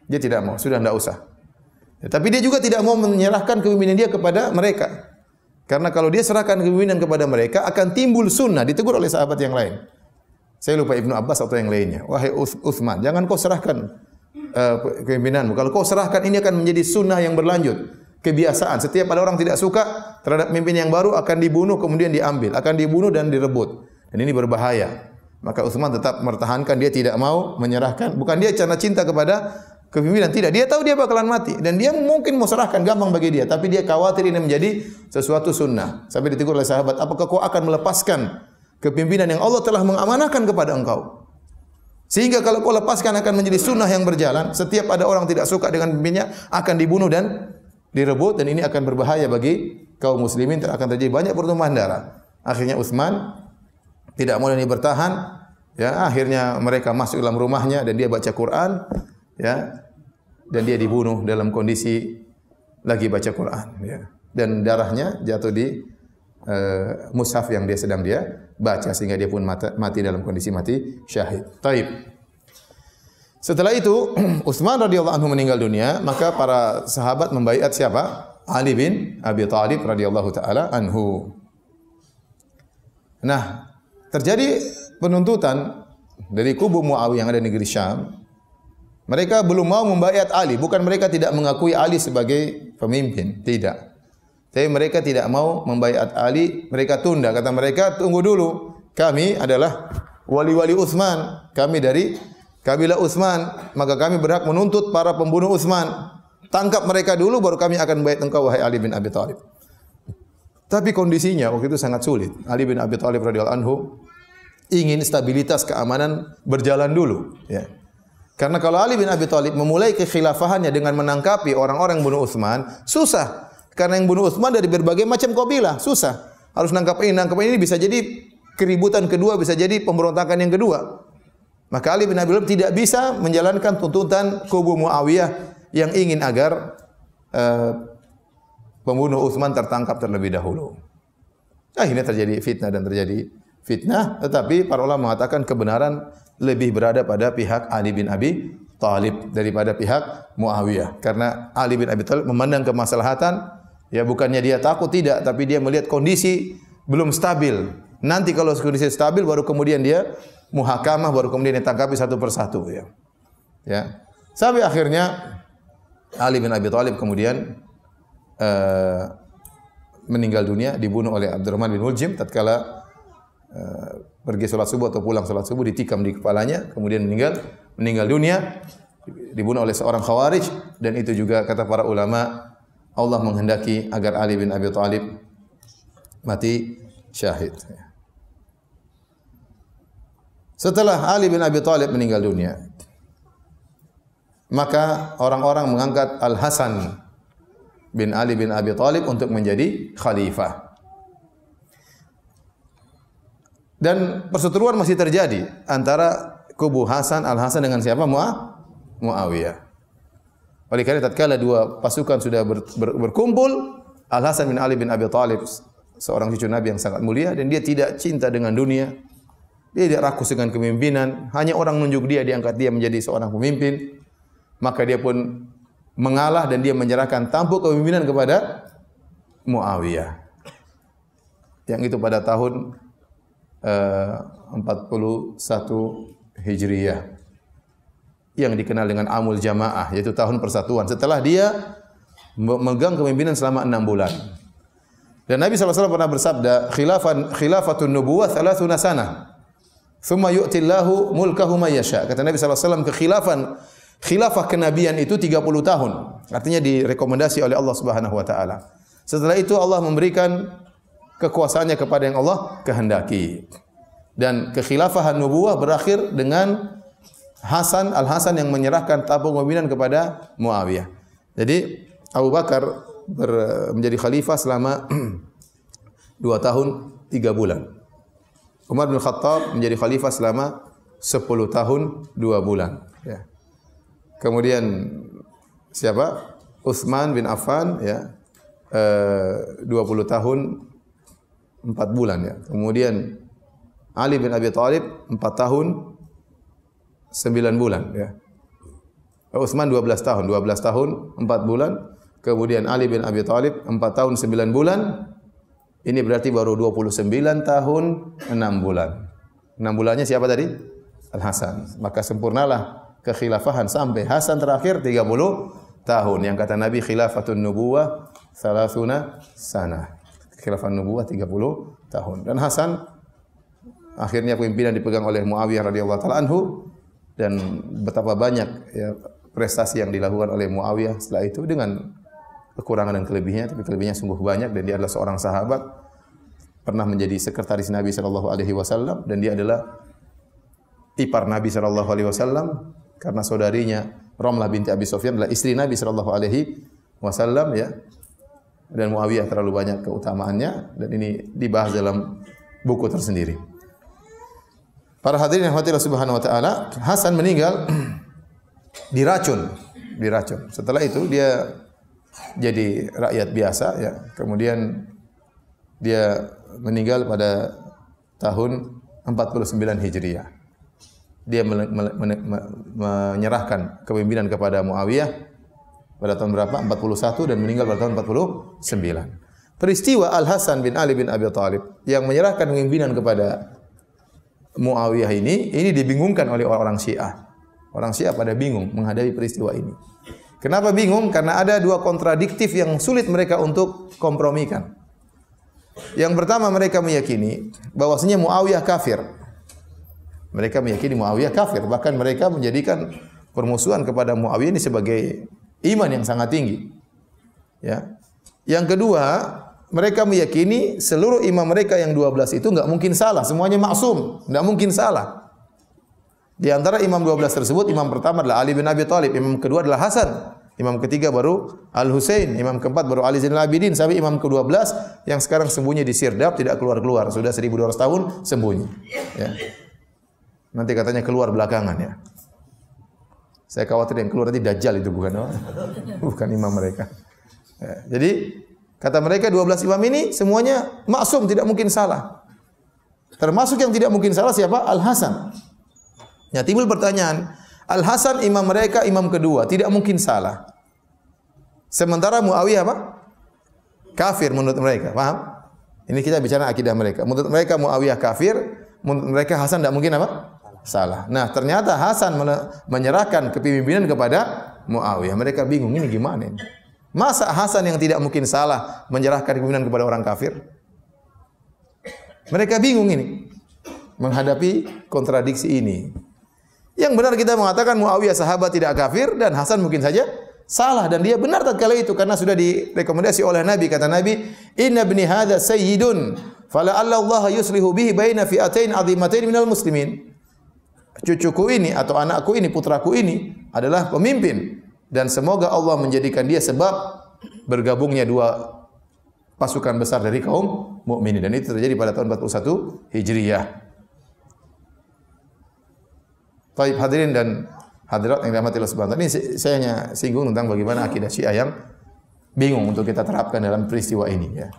Dia tidak mau. Sudah enggak usah. Ya, tapi dia juga tidak mau menyerahkan kepemimpinan dia kepada mereka. Karena kalau dia serahkan kepemimpinan kepada mereka akan timbul sunnah, ditegur oleh sahabat yang lain. Saya lupa Ibnu Abbas atau yang lainnya. Wahai Utsman, jangan kau serahkan kepemimpinanmu. Kalau kau serahkan ini akan menjadi sunnah yang berlanjut. Kebiasaan. Setiap ada orang tidak suka terhadap pemimpin yang baru akan dibunuh kemudian diambil, akan dibunuh dan direbut. Dan ini berbahaya. Maka Utsman tetap mempertahankan, dia tidak mau menyerahkan. Bukan dia karena cinta kepada kepemimpinan, tidak. Dia tahu dia bakalan mati dan dia mungkin mau serahkan, gampang bagi dia, tapi dia khawatir ini menjadi sesuatu sunnah. Sampai ditegur oleh sahabat, apakah kau akan melepaskan kepimpinan yang Allah telah mengamanahkan kepada engkau? Sehingga kalau kau lepaskan akan menjadi sunnah yang berjalan. Setiap ada orang tidak suka dengan pemimpinnya akan dibunuh dan direbut, dan ini akan berbahaya bagi kaum muslimin. Akan terjadi banyak pertumpahan darah. Akhirnya Utsman tidak mau ini bertahan. Ya, akhirnya mereka masuk dalam rumahnya dan dia baca Quran. Ya, dan dia dibunuh dalam kondisi lagi baca Quran. Ya, dan darahnya jatuh di mushaf yang sedang dia baca sehingga dia pun mati dalam kondisi mati syahid. Taib. Setelah itu Utsman radhiyallahu anhu meninggal dunia, maka para sahabat membaiat siapa? Ali bin Abi Thalib radhiyallahu taala anhu. Nah, terjadi penuntutan dari kubu Muawiyah yang ada di negeri Syam. Mereka belum mau membaiat Ali, bukan mereka tidak mengakui Ali sebagai pemimpin, tidak. Tapi mereka tidak mau membaiat Ali, mereka tunda. Kata mereka, tunggu dulu. Kami adalah wali-wali Utsman. Kami dari kabilah Utsman. Maka kami berhak menuntut para pembunuh Utsman. Tangkap mereka dulu, baru kami akan membaiat engkau, wahai Ali bin Abi Thalib. Tapi kondisinya waktu itu sangat sulit. Ali bin Abi Thalib radhiyallahu anhu ingin stabilitas keamanan berjalan dulu. Ya. Karena kalau Ali bin Abi Thalib memulai kekhilafahannya dengan menangkapi orang-orang bunuh Utsman, susah. Karena yang bunuh Utsman dari berbagai macam kabilah, susah. Harus nangkap ini bisa jadi keributan kedua, bisa jadi pemberontakan yang kedua. Maka Ali bin Abi Thalib tidak bisa menjalankan tuntutan kubu Muawiyah yang ingin agar pembunuh Utsman tertangkap terlebih dahulu. Akhirnya terjadi fitnah, tetapi para ulama mengatakan kebenaran lebih berada pada pihak Ali bin Abi Thalib daripada pihak Muawiyah. Karena Ali bin Abi Thalib memandang kemaslahatan, Ya, bukannya dia takut, tidak, tapi dia melihat kondisi belum stabil. Nanti kalau kondisi stabil baru kemudian dia muhakamah, baru kemudian ditangkapi satu persatu, ya. Ya. Sampai akhirnya Ali bin Abi Thalib kemudian meninggal dunia, dibunuh oleh Abdurrahman bin Muljim tatkala pergi salat subuh atau pulang salat subuh, ditikam di kepalanya, kemudian meninggal dunia, dibunuh oleh seorang Khawarij. Dan itu juga kata para ulama, Allah menghendaki agar Ali bin Abi Thalib mati syahid. Setelah Ali bin Abi Thalib meninggal dunia, maka orang-orang mengangkat Al-Hasan bin Ali bin Abi Thalib untuk menjadi khalifah. Dan perseteruan masih terjadi antara kubu Hasan, Al-Hasan dengan siapa? Muawiyah. Oleh karena tatkala dua pasukan sudah berkumpul, Al-Hasan bin Ali bin Abi Thalib, seorang cucu Nabi yang sangat mulia, dan dia tidak cinta dengan dunia. Dia tidak rakus dengan kepemimpinan, hanya orang menunjuk dia, diangkat dia menjadi seorang pemimpin. Maka dia pun mengalah dan dia menyerahkan tampuk kepemimpinan kepada Muawiyah. Yang itu pada tahun 41 Hijriyah, yang dikenal dengan Amul Jamaah, yaitu tahun persatuan. Setelah dia memegang kepemimpinan selama 6 bulan. Dan Nabi SAW pernah bersabda, khilafatun nubuwah 30 sanah. Thumma yu'tillahu mulkahu may yasha. Kata Nabi SAW, khilafah kenabian itu 30 tahun. Artinya direkomendasi oleh Allah Subhanahu wa taala. Setelah itu Allah memberikan kekuasaannya kepada yang Allah kehendaki. Dan kekhilafahan nubuwah berakhir dengan Al-Hasan yang menyerahkan tampuk kepemimpinan kepada Muawiyah. Jadi Abu Bakar menjadi khalifah selama 2 tahun 3 bulan. Umar bin Khattab menjadi khalifah selama 10 tahun 2 bulan. Ya. Kemudian siapa? Utsman bin Affan, ya, 20 tahun 4 bulan, ya. Kemudian Ali bin Abi Thalib 4 tahun 9 bulan, ya. Utsman 12 tahun 4 bulan. Kemudian Ali bin Abi Thalib 4 tahun 9 bulan. Ini berarti baru 29 tahun 6 bulan. 6 bulannya siapa tadi? Al-Hasan. Maka sempurnalah kekhilafahan sampai Hasan terakhir 30 tahun. Yang kata Nabi, khilafatun nubuwah 30 sanah. Khilafah nubuwah 30 tahun. Dan Hasan akhirnya pimpinan dipegang oleh Muawiyah radhiyallahu taala anhu, dan betapa banyak, ya, prestasi yang dilakukan oleh Muawiyah setelah itu dengan kekurangan dan kelebihnya, tapi kelebihnya sungguh banyak. Dan dia adalah seorang sahabat, pernah menjadi sekretaris Nabi sallallahu alaihi wasallam, dan dia adalah ipar Nabi sallallahu alaihi wasallam karena saudarinya Ramlah binti Abi Sufyan adalah istri Nabi sallallahu alaihi wasallam, ya. Dan Muawiyah terlalu banyak keutamaannya, dan ini dibahas dalam buku tersendiri. Para hadirin yang dirahmati Allah Subhanahu wa taala, Hasan meninggal diracun. Setelah itu dia jadi rakyat biasa, ya. Kemudian dia meninggal pada tahun 49 Hijriah. Dia menyerahkan kepemimpinan kepada Muawiyah pada tahun berapa? 41, dan meninggal pada tahun 49. Peristiwa Al-Hasan bin Ali bin Abi Thalib yang menyerahkan kepemimpinan kepada Muawiyah ini dibingungkan oleh orang Syiah. Orang Syiah pada bingung menghadapi peristiwa ini. Kenapa bingung? Karena ada dua kontradiktif yang sulit mereka untuk kompromikan. Yang pertama, mereka meyakini bahwasanya Muawiyah kafir. Mereka meyakini Muawiyah kafir, bahkan mereka menjadikan permusuhan kepada Muawiyah ini sebagai iman yang sangat tinggi. Ya. Yang kedua, mereka meyakini seluruh imam mereka yang 12 itu enggak mungkin salah, semuanya maksum, enggak mungkin salah. Di antara imam 12 tersebut, imam pertama adalah Ali bin Abi Thalib, imam kedua adalah Hasan, imam ketiga baru Al-Husain, imam keempat baru Ali Zainal Abidin, sampai imam ke-12 yang sekarang sembunyi di Sirdab, tidak keluar-keluar, sudah 1200 tahun sembunyi. Ya. Nanti katanya keluar belakangan, ya. Saya khawatir yang keluar nanti Dajjal itu, bukan imam mereka. Ya. Jadi kata mereka 12 imam ini semuanya maksum, tidak mungkin salah. Termasuk yang tidak mungkin salah siapa? Al-Hasan. Ya, timbul pertanyaan, Al-Hasan imam mereka, imam kedua, tidak mungkin salah. Sementara Muawiyah apa? kafir menurut mereka. Paham? Ini kita bicara akidah mereka. Menurut mereka Muawiyah kafir, menurut mereka Hasan tidak mungkin apa? Salah. Nah, ternyata Hasan menyerahkan kepemimpinan kepada Muawiyah. Mereka bingung, ini gimana ini? Masa Hasan yang tidak mungkin salah menyerahkan kepemimpinan kepada orang kafir? Mereka bingung ini menghadapi kontradiksi ini. Yang benar kita mengatakan Muawiyah sahabat tidak kafir dan Hasan mungkin saja salah, dan dia benar tatkala itu karena sudah direkomendasi oleh Nabi. Kata Nabi, "Inna ibni hadza sayyidun, fala Allah yuslihu bihi baina fi'atain 'azimatain minal muslimin." Cucuku ini atau anakku ini, putraku ini adalah pemimpin, dan semoga Allah menjadikan dia sebab bergabungnya dua pasukan besar dari kaum mukminin, dan itu terjadi pada tahun 41 Hijriah. Baik hadirin dan hadirat yang dirahmati Allah Subhanahu wa taala, ini saya hanya singgung tentang bagaimana akidah Syiah yang bingung untuk kita terapkan dalam peristiwa ini ya.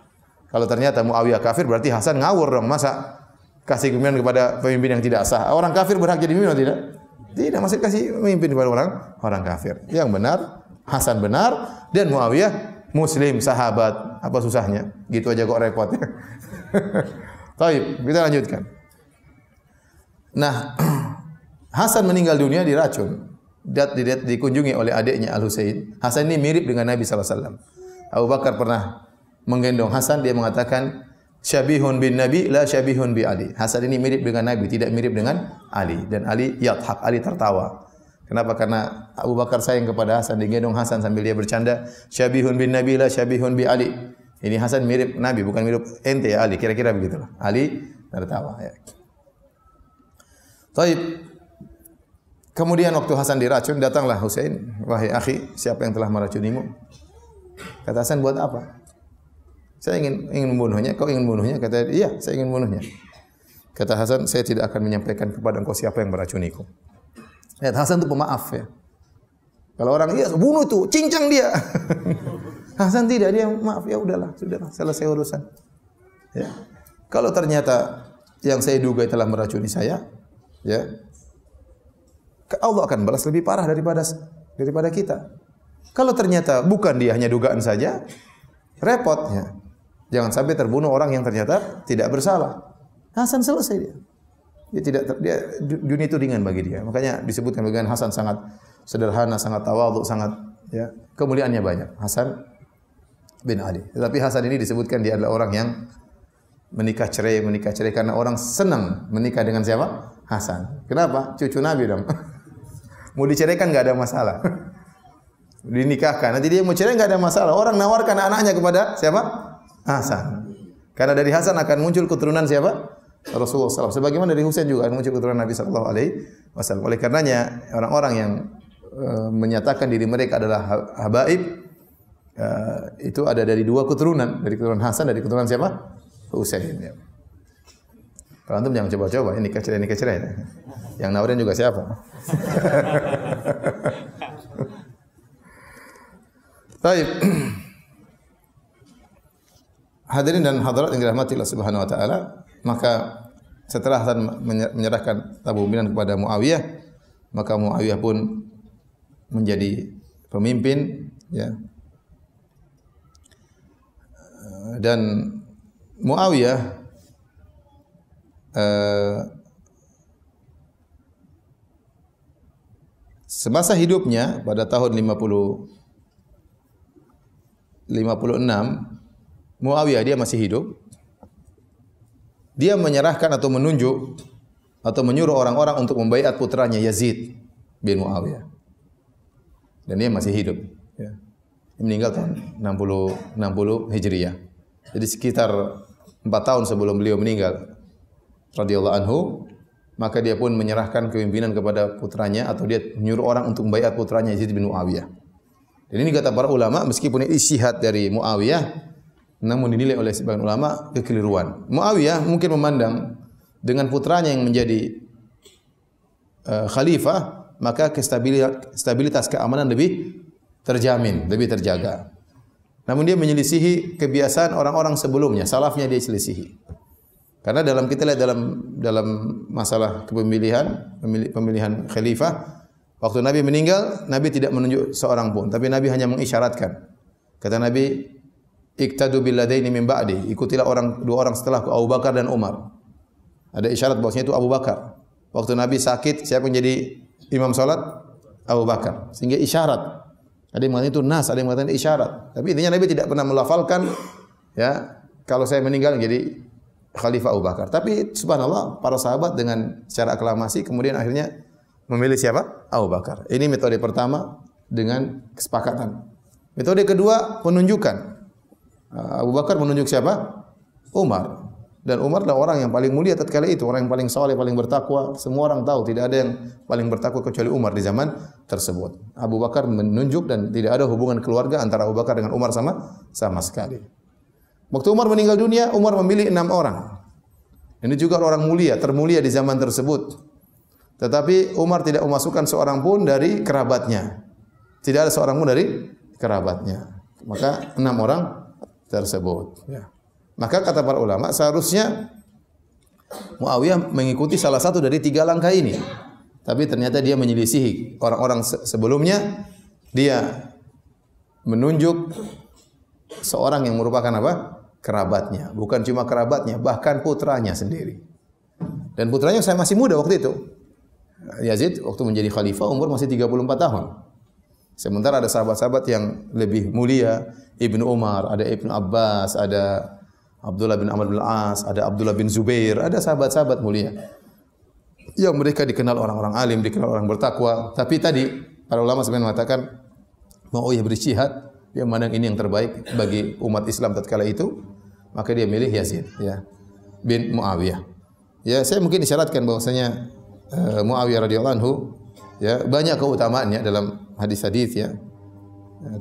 Kalau ternyata Muawiyah kafir berarti Hasan ngawur dong, masa kasih kepemimpinan kepada pemimpin yang tidak sah. Orang kafir berhak jadi pemimpin atau tidak? Tidak, masih kasih pemimpin kepada orang kafir. Yang benar Hasan benar dan Muawiyah muslim, sahabat. Apa susahnya? Gitu aja kok repot. Baik, kita lanjutkan. Nah, Hasan meninggal dunia diracun. Dikunjungi oleh adiknya Al-Husain. Hasan ini mirip dengan Nabi sallallahu alaihi wasallam. Abu Bakar pernah menggendong Hasan, dia mengatakan, "Syabihun bin Nabi la syabihun bi Ali." Hasan ini mirip dengan Nabi, tidak mirip dengan Ali, dan Ali yadhak, Ali tertawa. Kenapa? Karena Abu Bakar sayang kepada Hasan, digendong Hasan sambil dia bercanda, "Syabihun bin Nabi la syabihun bi Ali." Ini Hasan mirip Nabi, bukan mirip ente ya Ali, kira-kira begitulah. Ali tertawa ya. Baik. Kemudian waktu Hasan diracun, datanglah Husain, "Wahai akhi, siapa yang telah meracunimu?" Kata Hasan, "Buat apa?" "Saya ingin membunuhnya." "Kau ingin membunuhnya?" Kata, "Iya, saya ingin membunuhnya." Kata Hasan, "Saya tidak akan menyampaikan kepada engkau siapa yang meracuniku." Lihat, Hasan itu pemaaf ya. Kalau orang, "Iya, bunuh itu, cincang dia." Hasan tidak, dia maaf, ya udahlah, sudahlah, selesai urusan. Ya. Kalau ternyata yang saya duga telah meracuni saya, ya, Allah akan balas lebih parah daripada kita. Kalau ternyata bukan dia, hanya dugaan saja, repot ya. Jangan sampai terbunuh orang yang ternyata tidak bersalah. Hasan selesai dia. Dunia itu ringan bagi dia. Makanya disebutkan bagian Hasan sangat sederhana, sangat tawadhu, sangat ya, kemuliaannya banyak. Hasan bin Ali. Tetapi Hasan ini disebutkan dia adalah orang yang menikah cerai karena orang senang menikah dengan siapa? Hasan. Kenapa? Cucu Nabi dong. Mau diceraikan enggak ada masalah. Dinikahkan, nanti dia mau cerai enggak ada masalah. Orang nawarkan anaknya kepada siapa? Hasan. Karena dari Hasan akan muncul keturunan siapa? Rasulullah SAW. Sebagaimana dari Husain juga akan muncul keturunan Nabi SAW. Oleh karenanya orang-orang yang menyatakan diri mereka adalah habaib, itu ada dari dua keturunan, dari keturunan Hasan, dari keturunan siapa? Husain. Ya. Kalau antum jangan coba-coba, ini nikah cerai. Yang nawarin juga siapa? Baik. Hadirin dan hadirat yang dirahmati Allah Subhanahu wa taala, maka setelah Hasan menyerahkan kepemimpinan kepada Muawiyah, maka Muawiyah pun menjadi pemimpin ya. Dan Muawiyah semasa hidupnya pada tahun 56 Muawiyah dia masih hidup. Dia menyerahkan atau menunjuk atau menyuruh orang-orang untuk membaiat putranya Yazid bin Muawiyah. Dan dia masih hidup ya. Meninggal tahun 60 Hijriah. Jadi sekitar 4 tahun sebelum beliau meninggal radhiyallahu anhu, maka dia pun menyerahkan kepemimpinan kepada putranya atau dia menyuruh orang untuk membaiat putranya Yazid bin Muawiyah. Dan ini kata para ulama, meskipun ijtihad dari Muawiyah, namun dinilai oleh sebagian ulama kekeliruan. Muawiyah mungkin memandang dengan putranya yang menjadi khalifah, maka stabilitas keamanan lebih terjamin, lebih terjaga. Namun dia menyelisihi kebiasaan orang-orang sebelumnya, salafnya dia selisihi. Karena kita lihat dalam masalah pemilihan khalifah, waktu Nabi meninggal, Nabi tidak menunjuk seorang pun, tapi Nabi hanya mengisyaratkan. Kata Nabi, iktadu bil ladaini min ba'di, ikutilah dua orang setelahku, Abu Bakar dan Umar. Ada isyarat bahwasanya itu Abu Bakar. Waktu Nabi sakit, siapa yang jadi imam salat? Abu Bakar. Sehingga isyarat. Ada yang mengatakan itu nas, ada yang mengatakan isyarat. Tapi intinya Nabi tidak pernah melafalkan, ya, kalau saya meninggal jadi Khalifah Abu Bakar. Tapi subhanallah, para sahabat dengan secara aklamasi kemudian akhirnya memilih siapa? Abu Bakar. Ini metode pertama dengan kesepakatan. Metode kedua, penunjukan. Abu Bakar menunjuk siapa? Umar. Dan Umar adalah orang yang paling mulia tatkala itu, orang yang paling saleh, paling bertakwa. Semua orang tahu tidak ada yang paling bertakwa kecuali Umar di zaman tersebut. Abu Bakar menunjuk dan tidak ada hubungan keluarga antara Abu Bakar dengan Umar sama sekali. Waktu Umar meninggal dunia, Umar memilih 6 orang. Ini juga orang mulia, termulia di zaman tersebut. Tetapi Umar tidak memasukkan seorang pun dari kerabatnya. Tidak ada seorang pun dari kerabatnya. Maka 6 orang tersebut. Ya. Maka kata para ulama, seharusnya Muawiyah mengikuti salah satu dari 3 langkah ini. Tapi ternyata dia menyelisihi orang-orang sebelumnya. Dia menunjuk seorang yang merupakan apa? Kerabatnya. Bukan cuma kerabatnya, bahkan putranya sendiri. Dan putranya saya masih muda waktu itu. Yazid waktu menjadi khalifah umur masih 34 tahun. Sementara ada sahabat-sahabat yang lebih mulia, Ibnu Umar, ada Ibnu Abbas, ada Abdullah bin Amr bin As, ada Abdullah bin Zubair, ada sahabat-sahabat mulia. Yang mereka dikenal orang-orang alim, dikenal orang bertakwa. Tapi tadi para ulama sebenarnya mengatakan Muawiyah berjihad, dia memandang ini yang terbaik bagi umat Islam tatkala itu, maka dia milih Yazid, ya, bin Muawiyah. Ya, saya mungkin isyaratkan bahwasanya Muawiyah radhiyallahu anhu, ya, banyak keutamaannya dalam hadis-hadis, ya.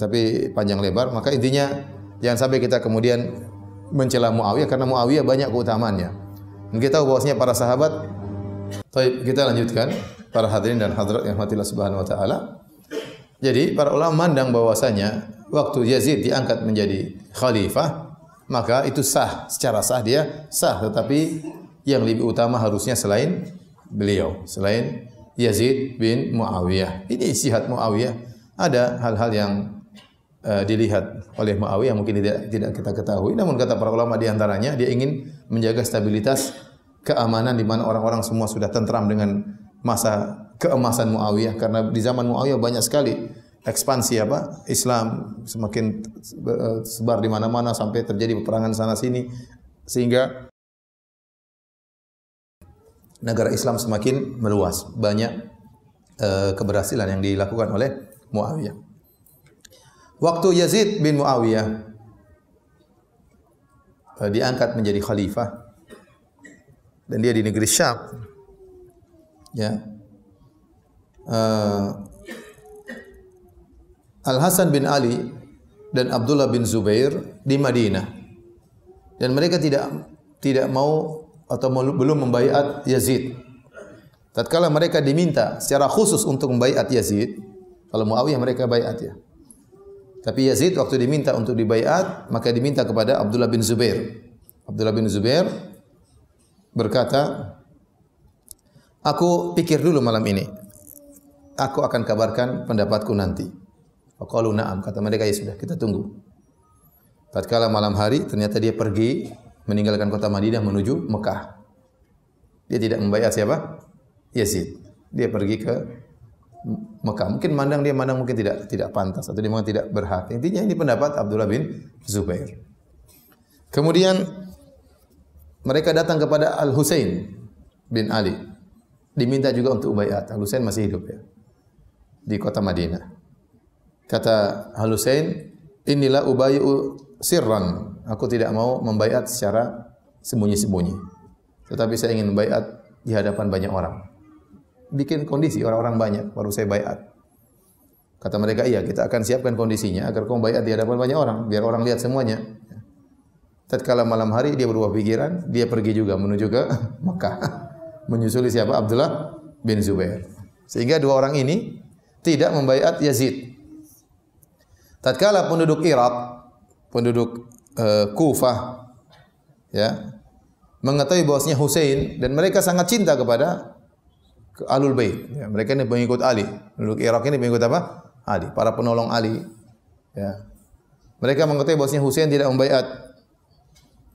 Tapi panjang lebar, maka intinya jangan sampai kita kemudian mencela Muawiyah karena Muawiyah banyak keutamaannya. Dan kita tahu bahwasanya para sahabat. Baik, kita lanjutkan para hadirin dan hadirat yang rahmatillah subhanahu wa taala. Jadi para ulama memandang bahwasanya waktu Yazid diangkat menjadi khalifah, maka itu sah, secara sah dia sah, tetapi yang lebih utama harusnya selain beliau, selain Yazid bin Muawiyah. Ini ijtihad Muawiyah. Ada hal-hal yang dilihat oleh Muawiyah mungkin tidak kita ketahui, namun kata para ulama di antaranya dia ingin menjaga stabilitas keamanan di mana orang-orang semua sudah tentram dengan masa keemasan Muawiyah, karena di zaman Muawiyah banyak sekali ekspansi Islam, semakin sebar di mana-mana sampai terjadi peperangan sana sini, sehingga negara Islam semakin meluas. Banyak keberhasilan yang dilakukan oleh Muawiyah. Waktu Yazid bin Muawiyah diangkat menjadi khalifah dan dia di negeri Syam, ya, Al-Hasan bin Ali dan Abdullah bin Zubair di Madinah, dan mereka tidak mau atau belum membaiat Yazid. Tatkala mereka diminta secara khusus untuk membaiat Yazid, kalau Muawiyah mereka baiat, ya. Tapi Yazid waktu diminta untuk dibaiat, maka diminta kepada Abdullah bin Zubair. Abdullah bin Zubair berkata, aku pikir dulu malam ini. Aku akan kabarkan pendapatku nanti. Faqalu na'am, kata mereka, ya sudah, kita tunggu. Tatkala malam hari, ternyata dia pergi meninggalkan kota Madinah menuju Mekah. Dia tidak membaiat siapa? Yazid. Dia pergi ke Mekah. Mungkin dia mandang mungkin tidak pantas atau dia memang tidak berhak. Intinya ini pendapat Abdullah bin Zubair. Kemudian mereka datang kepada Al-Husain bin Ali. Diminta juga untuk baiat. Al-Husain masih hidup, ya, di kota Madinah. Kata Al-Husain, inilah ubayyu sirran. Aku tidak mau membaiat secara sembunyi-sembunyi. Tetapi saya ingin membaiat di hadapan banyak orang. Bikin kondisi orang-orang banyak baru saya baiat. Kata mereka, iya, kita akan siapkan kondisinya agar kau baiat di hadapan banyak orang, biar orang lihat semuanya. Tatkala malam hari dia berubah pikiran, dia pergi juga menuju ke Mekah. Menyusuli siapa? Abdullah bin Zubair. Sehingga dua orang ini tidak membaiat Yazid. Tatkala penduduk Irak, penduduk Kufah, ya, mengetahui bahwasanya Husain, dan mereka sangat cinta kepada Ahlul Bait. Ya, mereka ini pengikut Ali. Penduduk Irak ini pengikut apa? Ali, para penolong Ali. Ya. Mereka mengetahui bahwasanya Husain tidak membaiat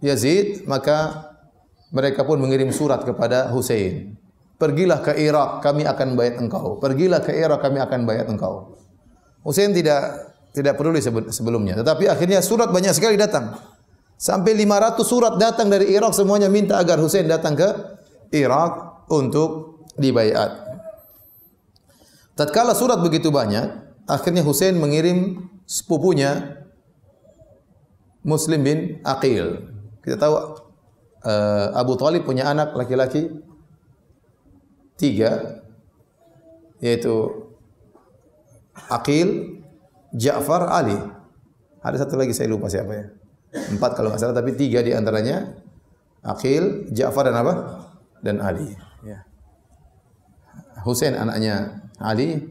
Yazid, maka mereka pun mengirim surat kepada Husain. Pergilah ke Irak, kami akan baiat engkau. Pergilah ke Irak, kami akan baiat engkau. Husain tidak peduli sebelumnya, tetapi akhirnya surat banyak sekali datang. Sampai 500 surat datang dari Irak, semuanya minta agar Husain datang ke Irak untuk dibaiat. Tatkala surat begitu banyak, akhirnya Husain mengirim sepupunya Muslim bin Aqil. Kita tahu Abu Thalib punya anak laki-laki 3, yaitu Aqil, Ja'far, Ali. Ada satu lagi saya lupa siapa ya. 4 kalau nggak salah, tapi 3 di antaranya Aqil, Ja'far dan apa? Dan Ali. Ya. Husain anaknya Ali,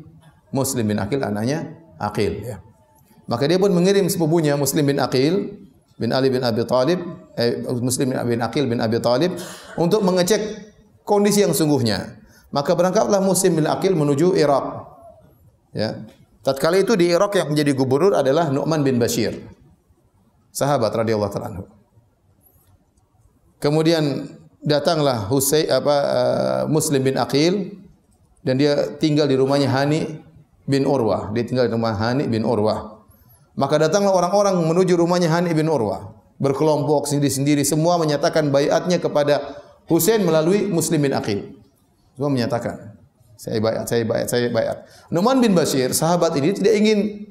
Muslim bin Aqil anaknya Aqil. Ya. Maka dia pun mengirim sepupunya Muslim bin Aqil bin Ali bin Abi Thalib, Muslim bin Aqil bin Abi Thalib untuk mengecek kondisi yang sungguhnya. Maka berangkatlah Muslim bin Aqil menuju Irak. Ya. Tatkala itu di Irak yang menjadi gubernur adalah Nu'man bin Bashir, sahabat radhiyallahu ta'ala anhu. Kemudian datanglah Muslim bin Aqil dan dia tinggal di rumahnya Hani bin Urwah. Dia tinggal di rumah Hani bin Urwah. Maka datanglah orang-orang menuju rumahnya Hani bin Urwah, berkelompok sendiri-sendiri, semua menyatakan baiatnya kepada Husain melalui Muslim bin Aqil. Semua menyatakan, saya baiat. Nu'man bin Bashir, sahabat ini tidak ingin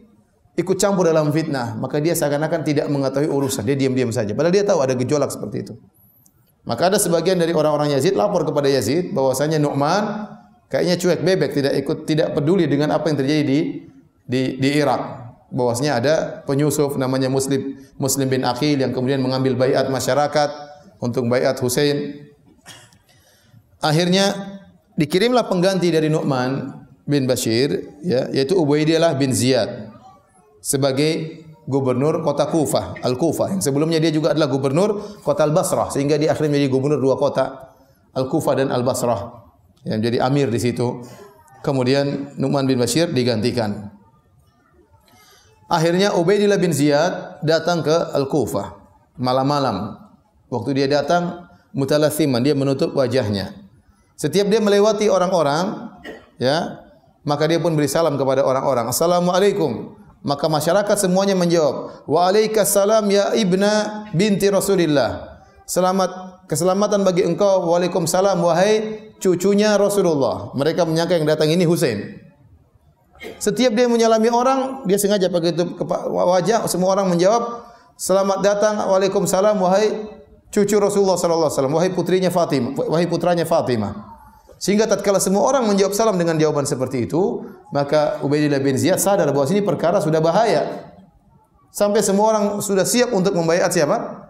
ikut campur dalam fitnah, maka dia seakan-akan tidak mengetahui urusan, dia diam-diam saja. Padahal dia tahu ada gejolak seperti itu. Maka ada sebagian dari orang-orang Yazid lapor kepada Yazid bahwasanya Nu'man kayaknya cuek bebek, tidak peduli dengan apa yang terjadi di Irak. Bahwasanya ada penyusup namanya Muslim bin Aqil yang kemudian mengambil baiat masyarakat untuk baiat Husain. Akhirnya dikirimlah pengganti dari Nu'man bin Bashir, ya, yaitu Ubaidillah bin Ziyad sebagai gubernur kota Kufah, Al-Kufah. Yang sebelumnya dia juga adalah gubernur kota Al-Basrah, sehingga dia akhirnya menjadi gubernur 2 kota, Al-Kufah dan Al-Basrah. Yang menjadi amir di situ. Kemudian Nu'man bin Bashir digantikan. Akhirnya Ubaidillah bin Ziyad datang ke Al-Kufah malam-malam. Waktu dia datang, mutalathiman, dia menutup wajahnya. Setiap dia melewati orang-orang, ya, maka dia pun beri salam kepada orang-orang. Assalamualaikum. Maka masyarakat semuanya menjawab, Waalaikumsalam ya ibna binti Rasulillah. Keselamatan bagi engkau, Waalaikumsalam wahai cucunya Rasulullah. Mereka menyangka yang datang ini Husain. Setiap dia menyalami orang, dia sengaja pakai tutup wajah, semua orang menjawab, selamat datang, Waalaikumsalam wahai cucu Rasulullah sallallahu alaihi wasallam, wahai putrinya Fatimah, wahai putranya Fatimah. Sehingga tatkala semua orang menjawab salam dengan jawaban seperti itu, maka Ubaidillah bin Ziyad sadar bahwa sini perkara sudah bahaya. Sampai semua orang sudah siap untuk membaiat siapa?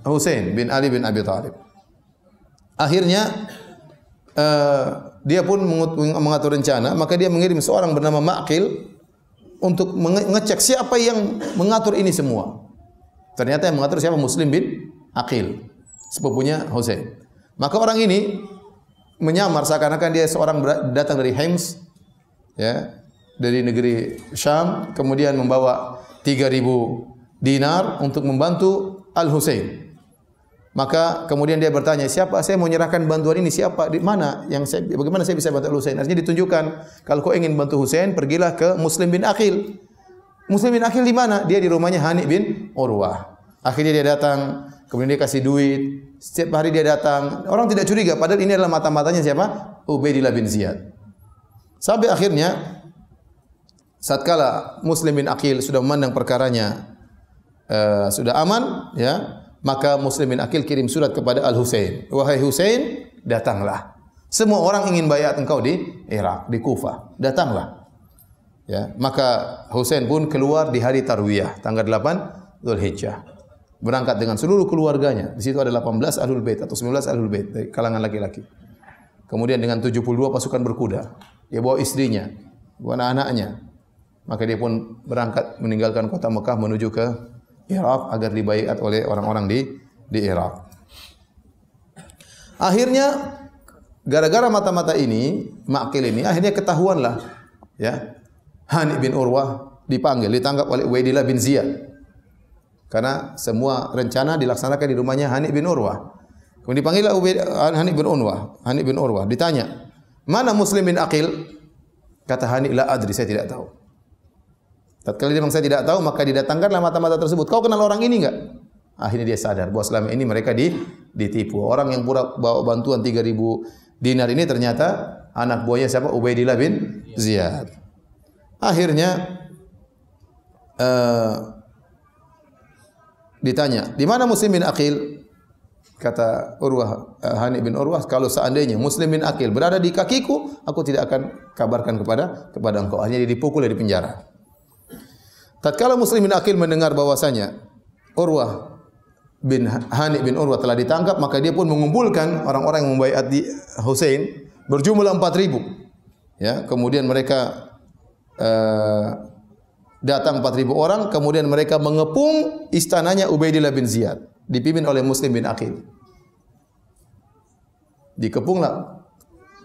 Husain bin Ali bin Abi Thalib. Akhirnya dia pun mengatur rencana, maka dia mengirim seorang bernama Ma'qil untuk mengecek siapa yang mengatur ini semua. Ternyata yang mengatur siapa? Muslim bin Aqil, sepupunya Husain. Maka orang ini menyamar seakan-akan dia seorang datang dari Hims, ya, dari negeri Syam, kemudian membawa 3.000 dinar untuk membantu Al-Husain. Maka kemudian dia bertanya, siapa saya mau menyerahkan bantuan ini, siapa, di mana bagaimana saya bisa bantu Husain? Artinya ditunjukkan, kalau kau ingin bantu Husain, pergilah ke Muslim bin Aqil. Muslim bin Aqil di mana? Dia di rumahnya Hani bin Urwah. Akhirnya dia datang, kemudian dia kasih duit. Setiap hari dia datang. Orang tidak curiga, padahal ini adalah mata-matanya siapa? Ubaidillah bin Ziyad. Sampai akhirnya satkala Muslim bin Aqil sudah memandang perkaranya sudah aman, ya, maka Muslim bin Aqil kirim surat kepada Al-Husain. Wahai Husain, datanglah. Semua orang ingin baiat engkau di Irak, di Kufah. Datanglah. Ya, maka Husain pun keluar di hari Tarwiyah, tanggal 8 Dzulhijjah. Berangkat dengan seluruh keluarganya. Di situ ada 18 Ahlul Bait atau 19 Ahlul Bait dari kalangan laki-laki. Kemudian dengan 72 pasukan berkuda. Dia bawa istrinya, bawa anak-anaknya. Maka dia pun berangkat meninggalkan kota Mekah menuju ke Irak agar dibaiat oleh orang-orang di Irak. Akhirnya gara-gara mata-mata ini, Ma'qil ini, akhirnya ketahuanlah, ya, Hani bin Urwah dipanggil, ditangkap oleh Ubaidillah bin Ziyad. karena semua rencana dilaksanakan di rumahnya Hani bin Urwah. Kemudian dipanggillah Hani bin Urwah, ditanya, "Mana Muslim bin Aqil?" Kata Hani, "La adri, saya tidak tahu." Tatkala dia memang saya tidak tahu, maka didatangkanlah mata-mata tersebut. "Kau kenal orang ini enggak?" Akhirnya dia sadar bahwa selama ini mereka ditipu. Orang yang pura bawa bantuan 3.000 dinar ini ternyata anak buahnya siapa? Ubaidillah bin Ziyad. Akhirnya ditanya, "Di mana Muslim bin Aqil?" Kata Hani bin Urwah, "Kalau seandainya Muslim bin Aqil berada di kakiku, aku tidak akan kabarkan kepada engkau." Akhirnya dia dipukul di penjara. Tatkala Muslim bin Aqil mendengar bahwasanya Hani bin Urwah telah ditangkap, maka dia pun mengumpulkan orang-orang yang membaiat di Husain berjumlah 4.000. Ya, kemudian mereka datang 4.000 orang, kemudian mereka mengepung istananya Ubaidillah bin Ziyad, dipimpin oleh Muslim bin Aqil. Dikepunglah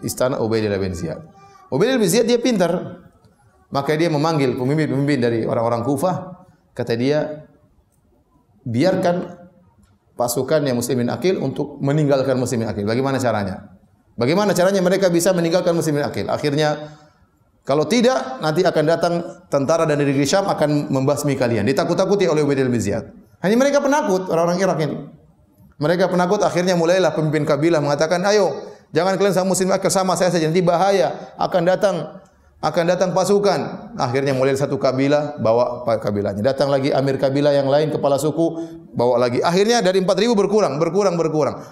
istana Ubaidillah bin Ziyad. Ubaidillah bin Ziyad dia pintar, maka dia memanggil pemimpin-pemimpin dari orang-orang Kufah. Kata dia, biarkan pasukannya Muslim bin Aqil untuk meninggalkan Muslim bin Aqil. Bagaimana caranya? Bagaimana caranya mereka bisa meninggalkan Muslim bin Aqil? Akhirnya, kalau tidak, nanti akan datang tentara dari negeri Syam akan membasmi kalian. Ditakut-takuti oleh Ubaidillah bin Ziyad. Hanya mereka penakut, orang-orang Irak ini. Mereka penakut, akhirnya mulailah pemimpin kabilah mengatakan, "Ayo, jangan kalian sama Muslim Aqil, sama saya saja, nanti bahaya, akan datang pasukan." Akhirnya mulai satu kabilah, bawa kabilahnya. Datang lagi amir kabilah yang lain, kepala suku, bawa lagi. Akhirnya dari 4.000 berkurang.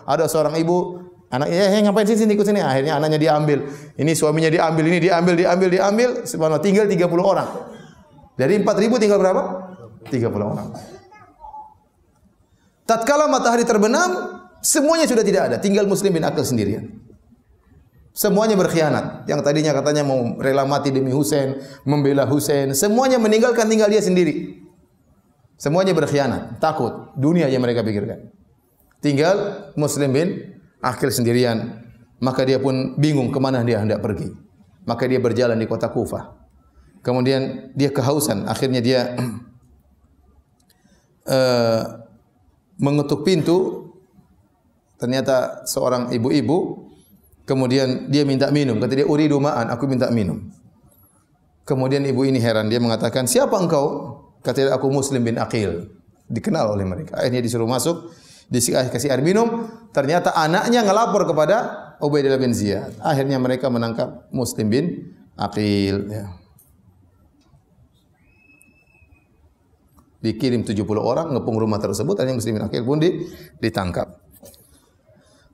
Ada seorang ibu, anaknya, ngapain sini, ikut sini. Akhirnya anaknya diambil. Ini suaminya diambil, ini diambil. Subhanallah, tinggal 30 orang. Dari 4.000 tinggal berapa? 30 orang. Tatkala matahari terbenam, semuanya sudah tidak ada. Tinggal Muslim bin Aqil sendirian. Semuanya berkhianat. Yang tadinya katanya mau rela mati demi Husain, membela Husain, semuanya meninggalkan, tinggal dia sendiri. Semuanya berkhianat, takut. Dunia yang mereka pikirkan. Tinggal Muslim bin Aqil sendirian. Maka dia pun bingung kemana dia hendak pergi. Maka dia berjalan di kota Kufah. Kemudian dia kehausan. Akhirnya dia mengetuk pintu. Ternyata seorang ibu-ibu. Kemudian dia minta minum. Kata dia, "Uridu ma'an, aku minta minum." Kemudian ibu ini heran. Dia mengatakan, "Siapa engkau?" Kata dia, "Aku Muslim bin Aqil." Dikenal oleh mereka. Akhirnya disuruh masuk. Dikasih air minum. Ternyata anaknya ngelapor kepada Ubaidillah bin Ziyad. Akhirnya mereka menangkap Muslim bin Aqil. Ya. Dikirim 70 orang ngepung rumah tersebut. Akhirnya Muslim bin Aqil pun ditangkap.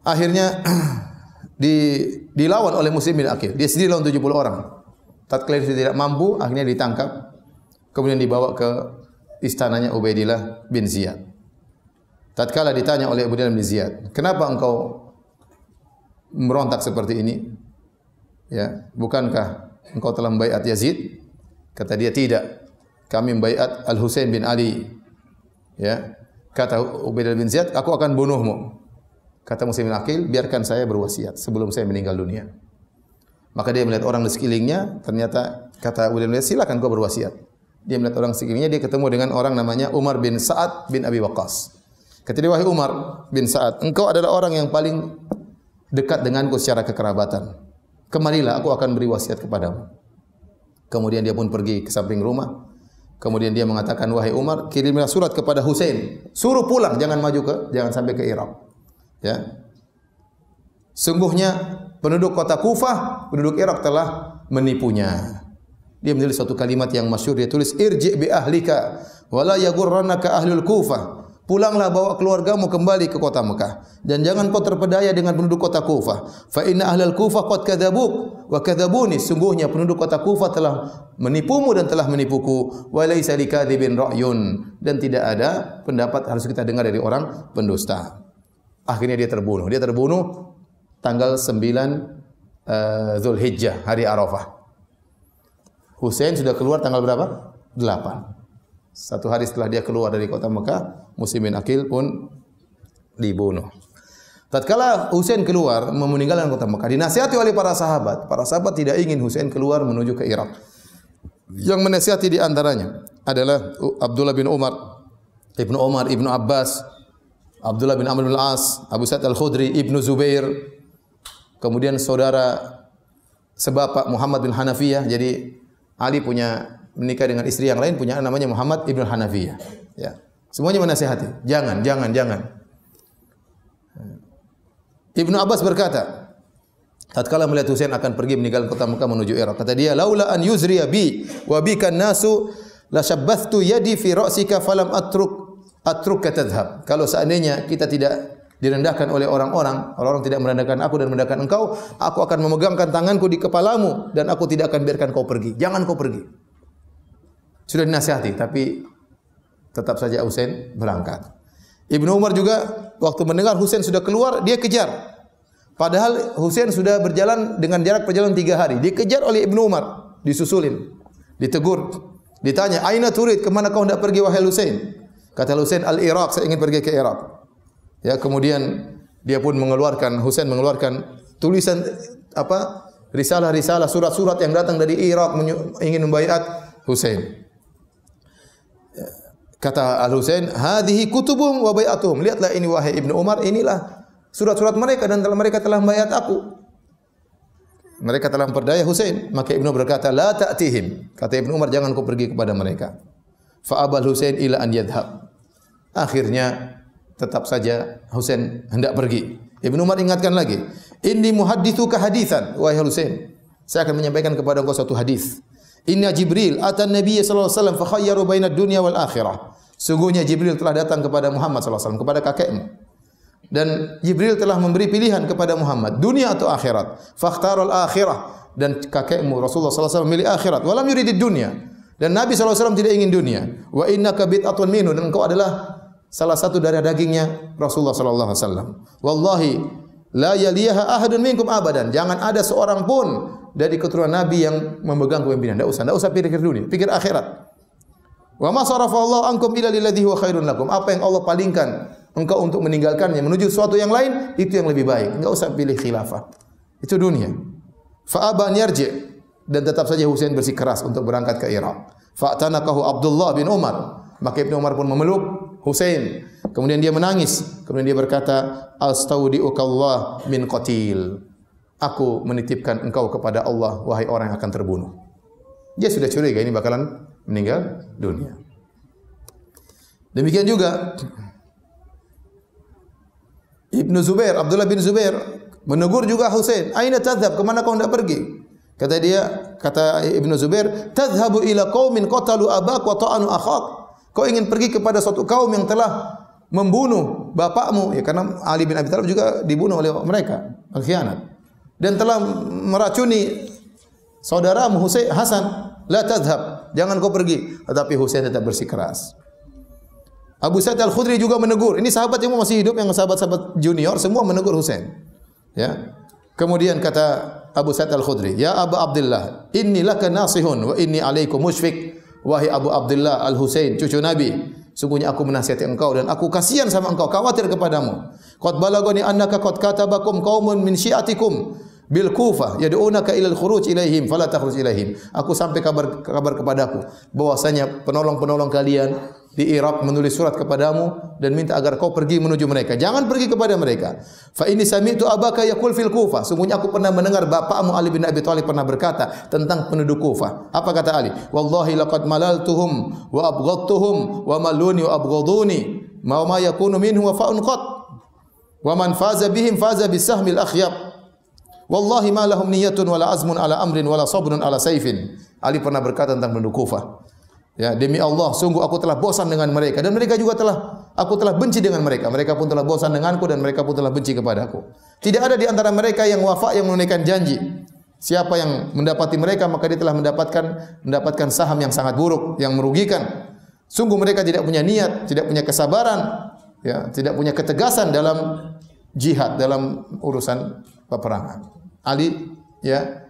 Akhirnya dilawan oleh Muslim bin Aqil. Dia sendiri lawan 70 orang. Tatkala dia tidak mampu, akhirnya ditangkap. Kemudian dibawa ke istananya Ubaidillah bin Ziyad. Tatkala ditanya oleh Ubaidillah bin Ziyad, "Kenapa engkau merontak seperti ini? Ya, bukankah engkau telah membaiat Yazid?" Kata dia, "Tidak. Kami membaiat Al-Husain bin Ali." Ya. Kata Ubaidillah bin Ziyad, "Aku akan bunuhmu." Kata Muslim bin Aqil, "Biarkan saya berwasiat sebelum saya meninggal dunia." Maka dia melihat orang di sekelilingnya, ternyata kata Ubaidillah bin Ziyad, "Silakan kau berwasiat." Dia melihat orang sekelilingnya, dia ketemu dengan orang namanya Umar bin Sa'ad bin Abi Waqqas. Kata dia, "Wahai Umar bin Sa'ad, engkau adalah orang yang paling dekat denganku secara kekerabatan. Kemarilah, aku akan beri wasiat kepadamu." Kemudian dia pun pergi ke samping rumah. Kemudian dia mengatakan, "Wahai Umar, kirimlah surat kepada Husain. Suruh pulang, jangan sampai ke Irak." Ya. Sungguhnya penduduk kota Kufah, penduduk Irak telah menipunya. Dia menulis suatu kalimat yang masyhur, dia tulis, "Irji' bi ahlika wa la yaghurrannaka ahlul Kufah." Pulanglah, bawa keluargamu kembali ke kota Mekah dan jangan kau terpedaya dengan penduduk kota Kufah. Fa inna ahlal Kufah qad kadzabuk wa kadzabuni. Sungguhnya penduduk kota Kufah telah menipumu dan telah menipuku. Wa laisa likadzibin ra'yun. Dan tidak ada pendapat harus kita dengar dari orang pendusta. Akhirnya dia terbunuh. Dia terbunuh tanggal 9 Zulhijjah, hari Arafah. Husain sudah keluar tanggal berapa? 8. Satu hari setelah dia keluar dari kota Mekah, Muslim bin Aqil pun dibunuh. Tatkala Husain keluar meninggalkan kota Mekah, dinasihati oleh para sahabat. Para sahabat tidak ingin Husain keluar menuju ke Irak. Yang menasihati di antaranya adalah Abdullah bin Umar, Ibnu Umar, Ibnu Abbas, Abdullah bin Amr bin Al-As, Abu Sa'id Al-Khudri, Ibnu Zubair, kemudian saudara sebapak Muhammad bin Hanafiyah. Jadi Ali punya menikah dengan istri yang lain, punya namanya Muhammad ibn Hanafiyah. Ya. Semuanya menasihati, jangan. Ibnu Abbas berkata, tatkala melihat Husain akan pergi meninggalkan kota Mekah menuju Irak, kata dia, "Laula an yuzriya bi wa bika nasu la shabbathtu yadi fi ra'sika falam atruka tadhhab." Kalau seandainya kita tidak direndahkan oleh orang-orang tidak merendahkan aku dan merendahkan engkau, aku akan memegangkan tanganku di kepalamu dan aku tidak akan biarkan kau pergi. Jangan kau pergi. Sudah dinasihati, tapi tetap saja Husain berangkat. Ibnu Umar juga waktu mendengar Husain sudah keluar, dia kejar. Padahal Husain sudah berjalan dengan jarak perjalanan 3 hari. Dikejar oleh Ibnu Umar, disusulin, ditegur, ditanya, "Aina turid? Kemana kau hendak pergi wahai Husain?" Kata Husain, "Al-Iraq, saya ingin pergi ke Irak." Ya, kemudian Husain mengeluarkan tulisan risalah-risalah, surat-surat yang datang dari Irak ingin membaiat Husain. Kata Al-Husain, "Hadhihi kutubum wa bai'atuhum." Lihatlah ini wahai Ibnu Umar, inilah surat-surat mereka dan mereka telah membaiat aku. Mereka telah memperdaya Husain. Maka Ibnu berkata, "La ta'tihim." Kata Ibnu Umar, "Jangan kau pergi kepada mereka." Fa abal Husain ila an yadhhab. Akhirnya tetap saja Husain hendak pergi. Ibnu Umar ingatkan lagi, "Inni muhadditsuka haditsan." Wahai Husain, saya akan menyampaikan kepada engkau satu hadis. "Inna Jibril atan Nabiy sallallahu alaihi wasallam fa khayyaru bainad dunya wal akhirah." Sungguhnya Jibril telah datang kepada Muhammad sallallahu alaihi wasallam, kepada kakekmu. Dan Jibril telah memberi pilihan kepada Muhammad, dunia atau akhirat. Fakhtarul akhirah, dan kakekmu Rasulullah sallallahu alaihi wasallam memilih akhirat. Walam yuridid dunya. Dan Nabi sallallahu alaihi wasallam tidak ingin dunia. Wa innaka bid'atun minhu, dan engkau adalah salah satu darah dagingnya Rasulullah sallallahu alaihi wasallam. Wallahi la yaliha ahadun minkum abadan. Jangan ada seorang pun dari keturunan Nabi yang memegang kepemimpinan. Enggak usah pikir dunia, pikir akhirat. Wa ma sarafallahu ankum ila lilladhi huwa khairun lakum. Apa yang Allah palingkan engkau untuk meninggalkannya menuju sesuatu yang lain, itu yang lebih baik. Enggak usah pilih khilafah. Itu dunia. Fa aban yarji, dan tetap saja Husain bersikeras untuk berangkat ke Irak. Fa tanakahu Abdullah bin Umar. Maka Ibnu Umar pun memeluk Husain. Kemudian dia menangis. Kemudian dia berkata, "Astaudiukallah min qatil." Aku menitipkan engkau kepada Allah, wahai orang yang akan terbunuh. Dia sudah curiga ini bakalan meninggal dunia. Demikian juga Ibnu Zubair, Abdullah bin Zubair menegur juga Husain, "Aina tadhhab? Kemana kau hendak pergi?" Kata Ibnu Zubair, "Tadhhabu ila qaumin qatalu abak wa ta'anu akhak." Kau ingin pergi kepada suatu kaum yang telah membunuh bapakmu, ya, karena Ali bin Abi Thalib juga dibunuh oleh mereka, pengkhianat, dan telah meracuni saudaramu Husain Hasan. La tadhhab, jangan kau pergi. Tetapi Husain tetap bersikeras. Abu Sa'id Al-Khudri juga menegur. Ini sahabat yang masih hidup, yang sahabat-sahabat junior semua menegur Husain. Ya. Kemudian kata Abu Sa'id Al-Khudri, "Ya Abu Abdullah, inni laka nasihun wa inni alaikum musyfiq." Wahai Abu Abdullah Al-Husain, cucu Nabi, sungguhnya aku menasihati engkau dan aku kasihan sama engkau, khawatir kepadamu. Qad balagani annaka qad katabakum qaumun min syi'atikum bil Kufah yad'unaka ila al-khuruj ilaihim fala takhruj ilaihim. Aku sampai kabar kepadaku bahwasanya penolong-penolong kalian di Irak menulis surat kepadamu dan minta agar kau pergi menuju mereka. Jangan pergi kepada mereka. Fa inni sami'tu abaka yaqul fil Kufah. Sungguhnya aku pernah mendengar bapakmu Ali bin Abi Thalib pernah berkata tentang penduduk Kufah. Apa kata Ali? Wallahi laqad malaltuhum wa abghadtuhum wa maluni wa abghaduni ma yakunu minhu wa fa'un qat. Wa man faza bihim faza bisahmil akhyab. Wallahi ma lahum niyyatun wala azmun ala amrin wala sabrun ala saifin. Ali pernah berkata tentang penduduk Kufah. Ya, demi Allah, sungguh aku telah bosan dengan mereka dan mereka juga aku telah benci dengan mereka. Mereka pun telah bosan denganku dan mereka pun telah benci kepadaku. Tidak ada di antara mereka yang wafa, yang menunaikan janji. Siapa yang mendapati mereka maka dia telah mendapatkan saham yang sangat buruk, yang merugikan. Sungguh mereka tidak punya niat, tidak punya kesabaran, ya, tidak punya ketegasan dalam jihad, dalam urusan peperangan. Ali, ya,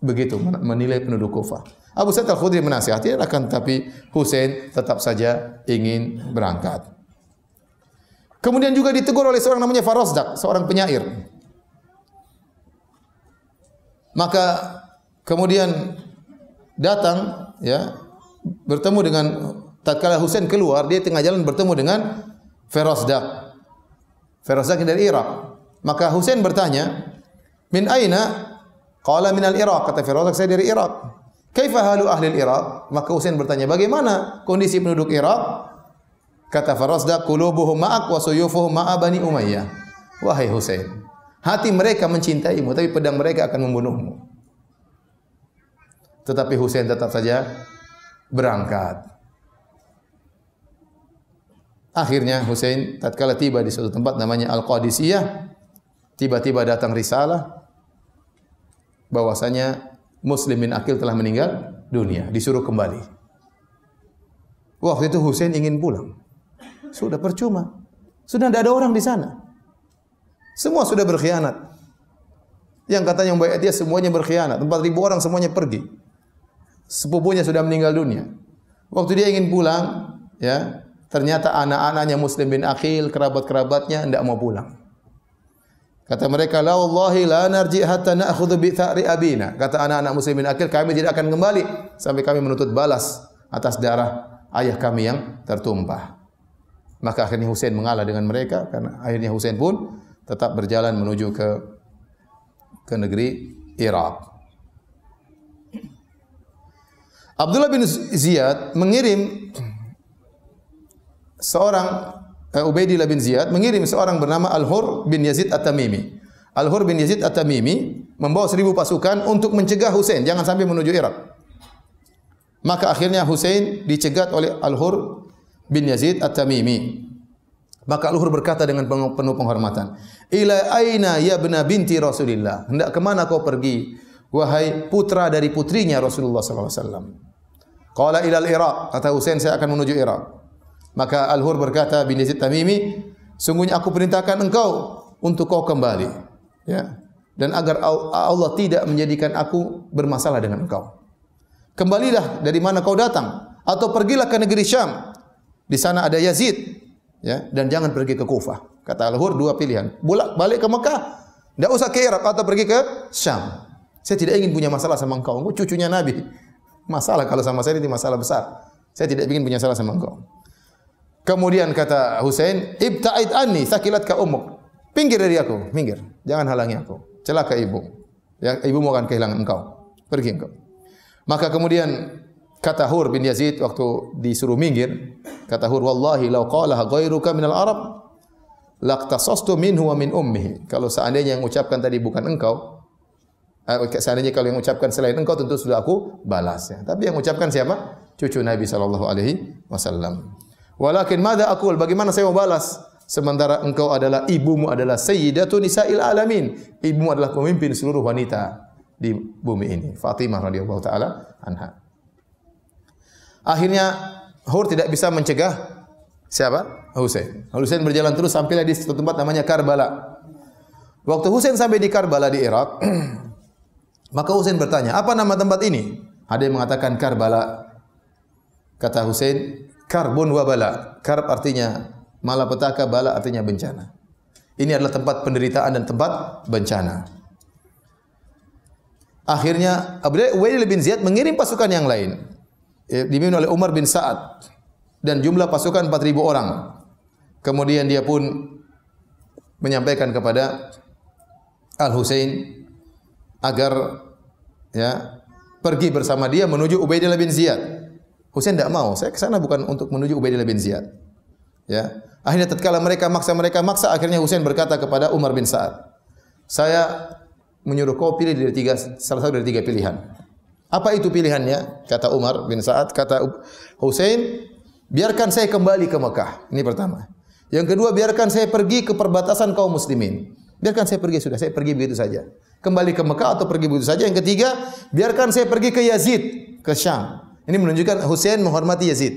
begitu menilai penduduk Kufah. Abu Sa'id Al-Khudri menasihati, akan tetapi Husain tetap saja ingin berangkat. Kemudian juga ditegur oleh seorang namanya Farosdak, seorang penyair. Maka kemudian datang, ya, bertemu dengan tatkala Husain keluar, dia tengah jalan bertemu dengan Farosdak. Farosdak dari Irak. Maka Husain bertanya, "Min aina?" Qala min al-Iraq. Kata Farosdak, saya dari Irak. "Kaifa halu ahli al-Iraq?" Maka Husain bertanya, bagaimana kondisi penduduk Irak? Kata Farosdak, "Qulubuhum ma'ak wa suyufuhum ma'a Bani Umayyah." Wahai Husain, hati mereka mencintaimu, tapi pedang mereka akan membunuhmu. Tetapi Husain tetap saja berangkat. Akhirnya Husain tatkala tiba di suatu tempat namanya Al-Qadisiyah, tiba-tiba datang risalah bahwasanya Muslim bin Aqil telah meninggal dunia, disuruh kembali. Waktu itu Husain ingin pulang. Sudah percuma. Sudah tidak ada orang di sana. Semua sudah berkhianat. Yang katanya membayar dia semuanya berkhianat. 4.000 orang semuanya pergi. Sepupunya sudah meninggal dunia. Waktu dia ingin pulang, ya, ternyata anak-anaknya Muslim bin Aqil, kerabat-kerabatnya tidak mau pulang. Kata mereka, "La wallahi la narji hatta na'khudhu bi tha'ri abina." Kata anak-anak Muslim bin Aqil, kami tidak akan kembali sampai kami menuntut balas atas darah ayah kami yang tertumpah. Maka akhirnya Husain mengalah dengan mereka, karena akhirnya Husain pun tetap berjalan menuju ke negeri Irak. Abdullah bin Ziyad mengirim Ubaidillah bin Ziyad mengirim seorang bernama Al-Hur bin Yazid At-Tamimi. Al-Hur bin Yazid At-Tamimi membawa 1.000 pasukan untuk mencegah Husain jangan sampai menuju Irak. Maka akhirnya Husain dicegat oleh Al-Hur bin Yazid At-Tamimi. Maka Al-Hur berkata dengan penuh penghormatan, "Ila aina ya bna binti Rasulillah?" Hendak ke mana kau pergi, wahai putra dari putrinya Rasulullah sallallahu alaihi wasallam? Qala ila al-Iraq. Kata Husain, saya akan menuju Irak. Maka Al-Hur berkata bin Yazid Tamimi, sungguhnya aku perintahkan engkau untuk kau kembali, ya, dan agar Allah tidak menjadikan aku bermasalah dengan engkau. Kembalilah dari mana kau datang, atau pergilah ke negeri Syam. Di sana ada Yazid, ya, dan jangan pergi ke Kufah. Kata Al-Hur, dua pilihan, balik ke Mekah, tidak usah ke Irak, atau pergi ke Syam. Saya tidak ingin punya masalah sama engkau. Engkau cucunya Nabi. Masalah kalau sama saya ini masalah besar. Saya tidak ingin punya masalah sama engkau. Kemudian kata Husain, "Ibta'id anni thaqilatka ummuk." Pinggir dari aku, minggir. Jangan halangi aku. Celaka ibu. Ya, ibumu akan kehilangan engkau. Pergi engkau. Maka kemudian kata Hur bin Yazid waktu disuruh minggir, kata Hur, "Wallahi law qalaha ghairuka minal Arab laqtasastu minhu wa min ummihi." Kalau seandainya yang mengucapkan tadi bukan engkau, seandainya kalau yang mengucapkan selain engkau tentu sudah aku balas, ya. Tapi yang mengucapkan siapa? Cucu Nabi sallallahu alaihi wasallam. Walakin madza aqul, bagaimana saya mau balas sementara engkau adalah ibumu adalah sayyidatu nisa'il alamin. Ibumu adalah pemimpin seluruh wanita di bumi ini, Fatimah radhiyallahu taala anha. Akhirnya Hur tidak bisa mencegah siapa? Husain. Husain berjalan terus sampailah di suatu tempat namanya Karbala. Waktu Husain sampai di Karbala di Irak, maka Husain bertanya, "Apa nama tempat ini?" Ada yang mengatakan Karbala. Kata Husain, "Karbun wa bala." Karb artinya malapetaka, bala artinya bencana. Ini adalah tempat penderitaan dan tempat bencana. Akhirnya Ubaidillah bin Ziyad mengirim pasukan yang lain, dipimpin oleh Umar bin Sa'ad, dan jumlah pasukan 4.000 orang. Kemudian dia pun menyampaikan kepada Al-Husain agar, ya, pergi bersama dia menuju Ubaidillah bin Ziyad. Husain tidak mau. Saya ke sana bukan untuk menuju Ubaidillah bin Ziyad. Ya. Akhirnya tatkala mereka maksa, akhirnya Husain berkata kepada Umar bin Sa'ad, "Saya menyuruh kau pilih dari salah satu dari 3 pilihan." "Apa itu pilihannya?" Kata Umar bin Sa'ad, kata Husain, "Biarkan saya kembali ke Mekah." Ini pertama. Yang kedua, biarkan saya pergi ke perbatasan kaum muslimin. Biarkan saya pergi, sudah, saya pergi begitu saja. Kembali ke Mekah atau pergi begitu saja. Yang ketiga, biarkan saya pergi ke Yazid, ke Syam. Ini menunjukkan Husain menghormati Yazid.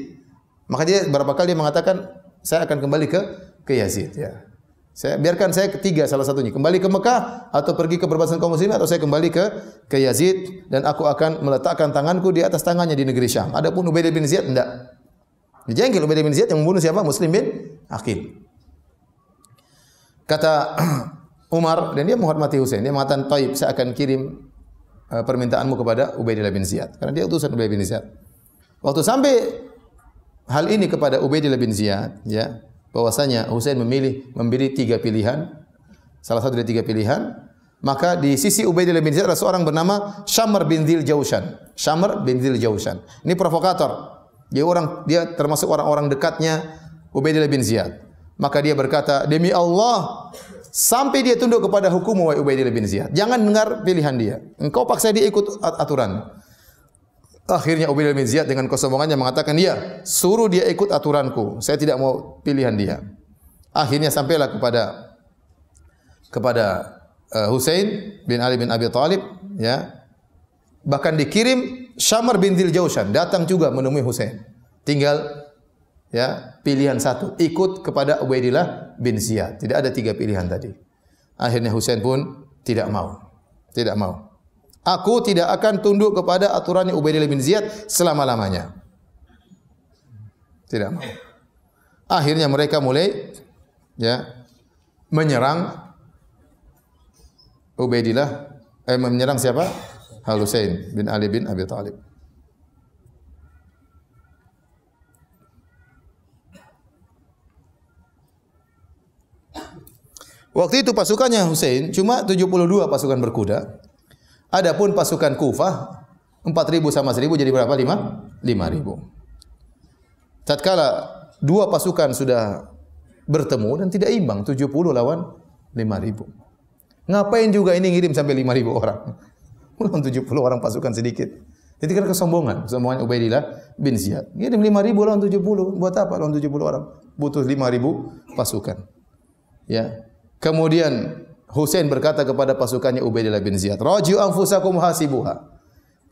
Maka dia beberapa kali dia mengatakan, "Saya akan kembali ke Yazid." Ya. Biarkan saya ketiga salah satunya, kembali ke Mekah atau pergi ke perbatasan kaum muslimin, atau saya kembali ke Yazid dan aku akan meletakkan tanganku di atas tangannya di negeri Syam. Adapun Ubaidillah bin Ziyad enggak. Dijengkel Ubaidillah bin Ziyad yang membunuh siapa? Muslim bin Aqil. Kata Umar, dan dia menghormati Husain, dia mengatakan, "Taib, saya akan kirim permintaanmu kepada Ubaidillah bin Ziyad." Karena dia utusan Ubaidillah bin Ziyad. Waktu sampai hal ini kepada Ubaidillah bin Ziyad, ya, bahwasanya Husain memberi 3 pilihan, salah satu dari 3 pilihan, maka di sisi Ubaidillah bin Ziyad ada seorang bernama Syamr bin Dzil Jaushan. Syamr bin Dzil Jaushan. Ini provokator. Dia termasuk orang-orang dekatnya Ubaidillah bin Ziyad. Maka dia berkata, demi Allah, sampai dia tunduk kepada hukum Ubaidillah bin Ziyad. Jangan dengar pilihan dia. Engkau paksa dia ikut aturan. Akhirnya Ubaidillah bin Ziyad dengan kesombongannya mengatakan, dia suruh dia ikut aturanku. Saya tidak mau pilihan dia. Akhirnya sampailah kepada Husain bin Ali bin Abi Thalib, ya. Bahkan dikirim Syamr bin Dzil Jaushan datang juga menemui Husain. Tinggal, ya, pilihan satu, ikut kepada Ubaidillah bin Ziyad. Tidak ada 3 pilihan tadi. Akhirnya Husain pun tidak mau. Tidak mau. Aku tidak akan tunduk kepada aturannya Ubaidillah bin Ziyad selama-lamanya. Tidak mau. Akhirnya mereka mulai, ya, menyerang Ubaidillah, menyerang siapa? Al-Husain bin Ali bin Abi Thalib. Waktu itu pasukannya Husain cuma 72 pasukan berkuda. Adapun pasukan Kufah 4.000 sama 1.000 jadi berapa? 5.000. Tatkala 2 pasukan sudah bertemu dan tidak imbang, 70 lawan 5.000. Ngapain juga ini ngirim sampai 5.000 orang? Lawan 70 orang pasukan sedikit. Itu kan kesombongan Ubaidillah bin Ziyad. Ngirim 5.000 lawan 70. Buat apa lawan 70 orang? Butuh 5.000 pasukan. Ya. Kemudian Husain berkata kepada pasukannya Ubaidillah bin Ziyad, "Raji'u anfusakum hasibuha."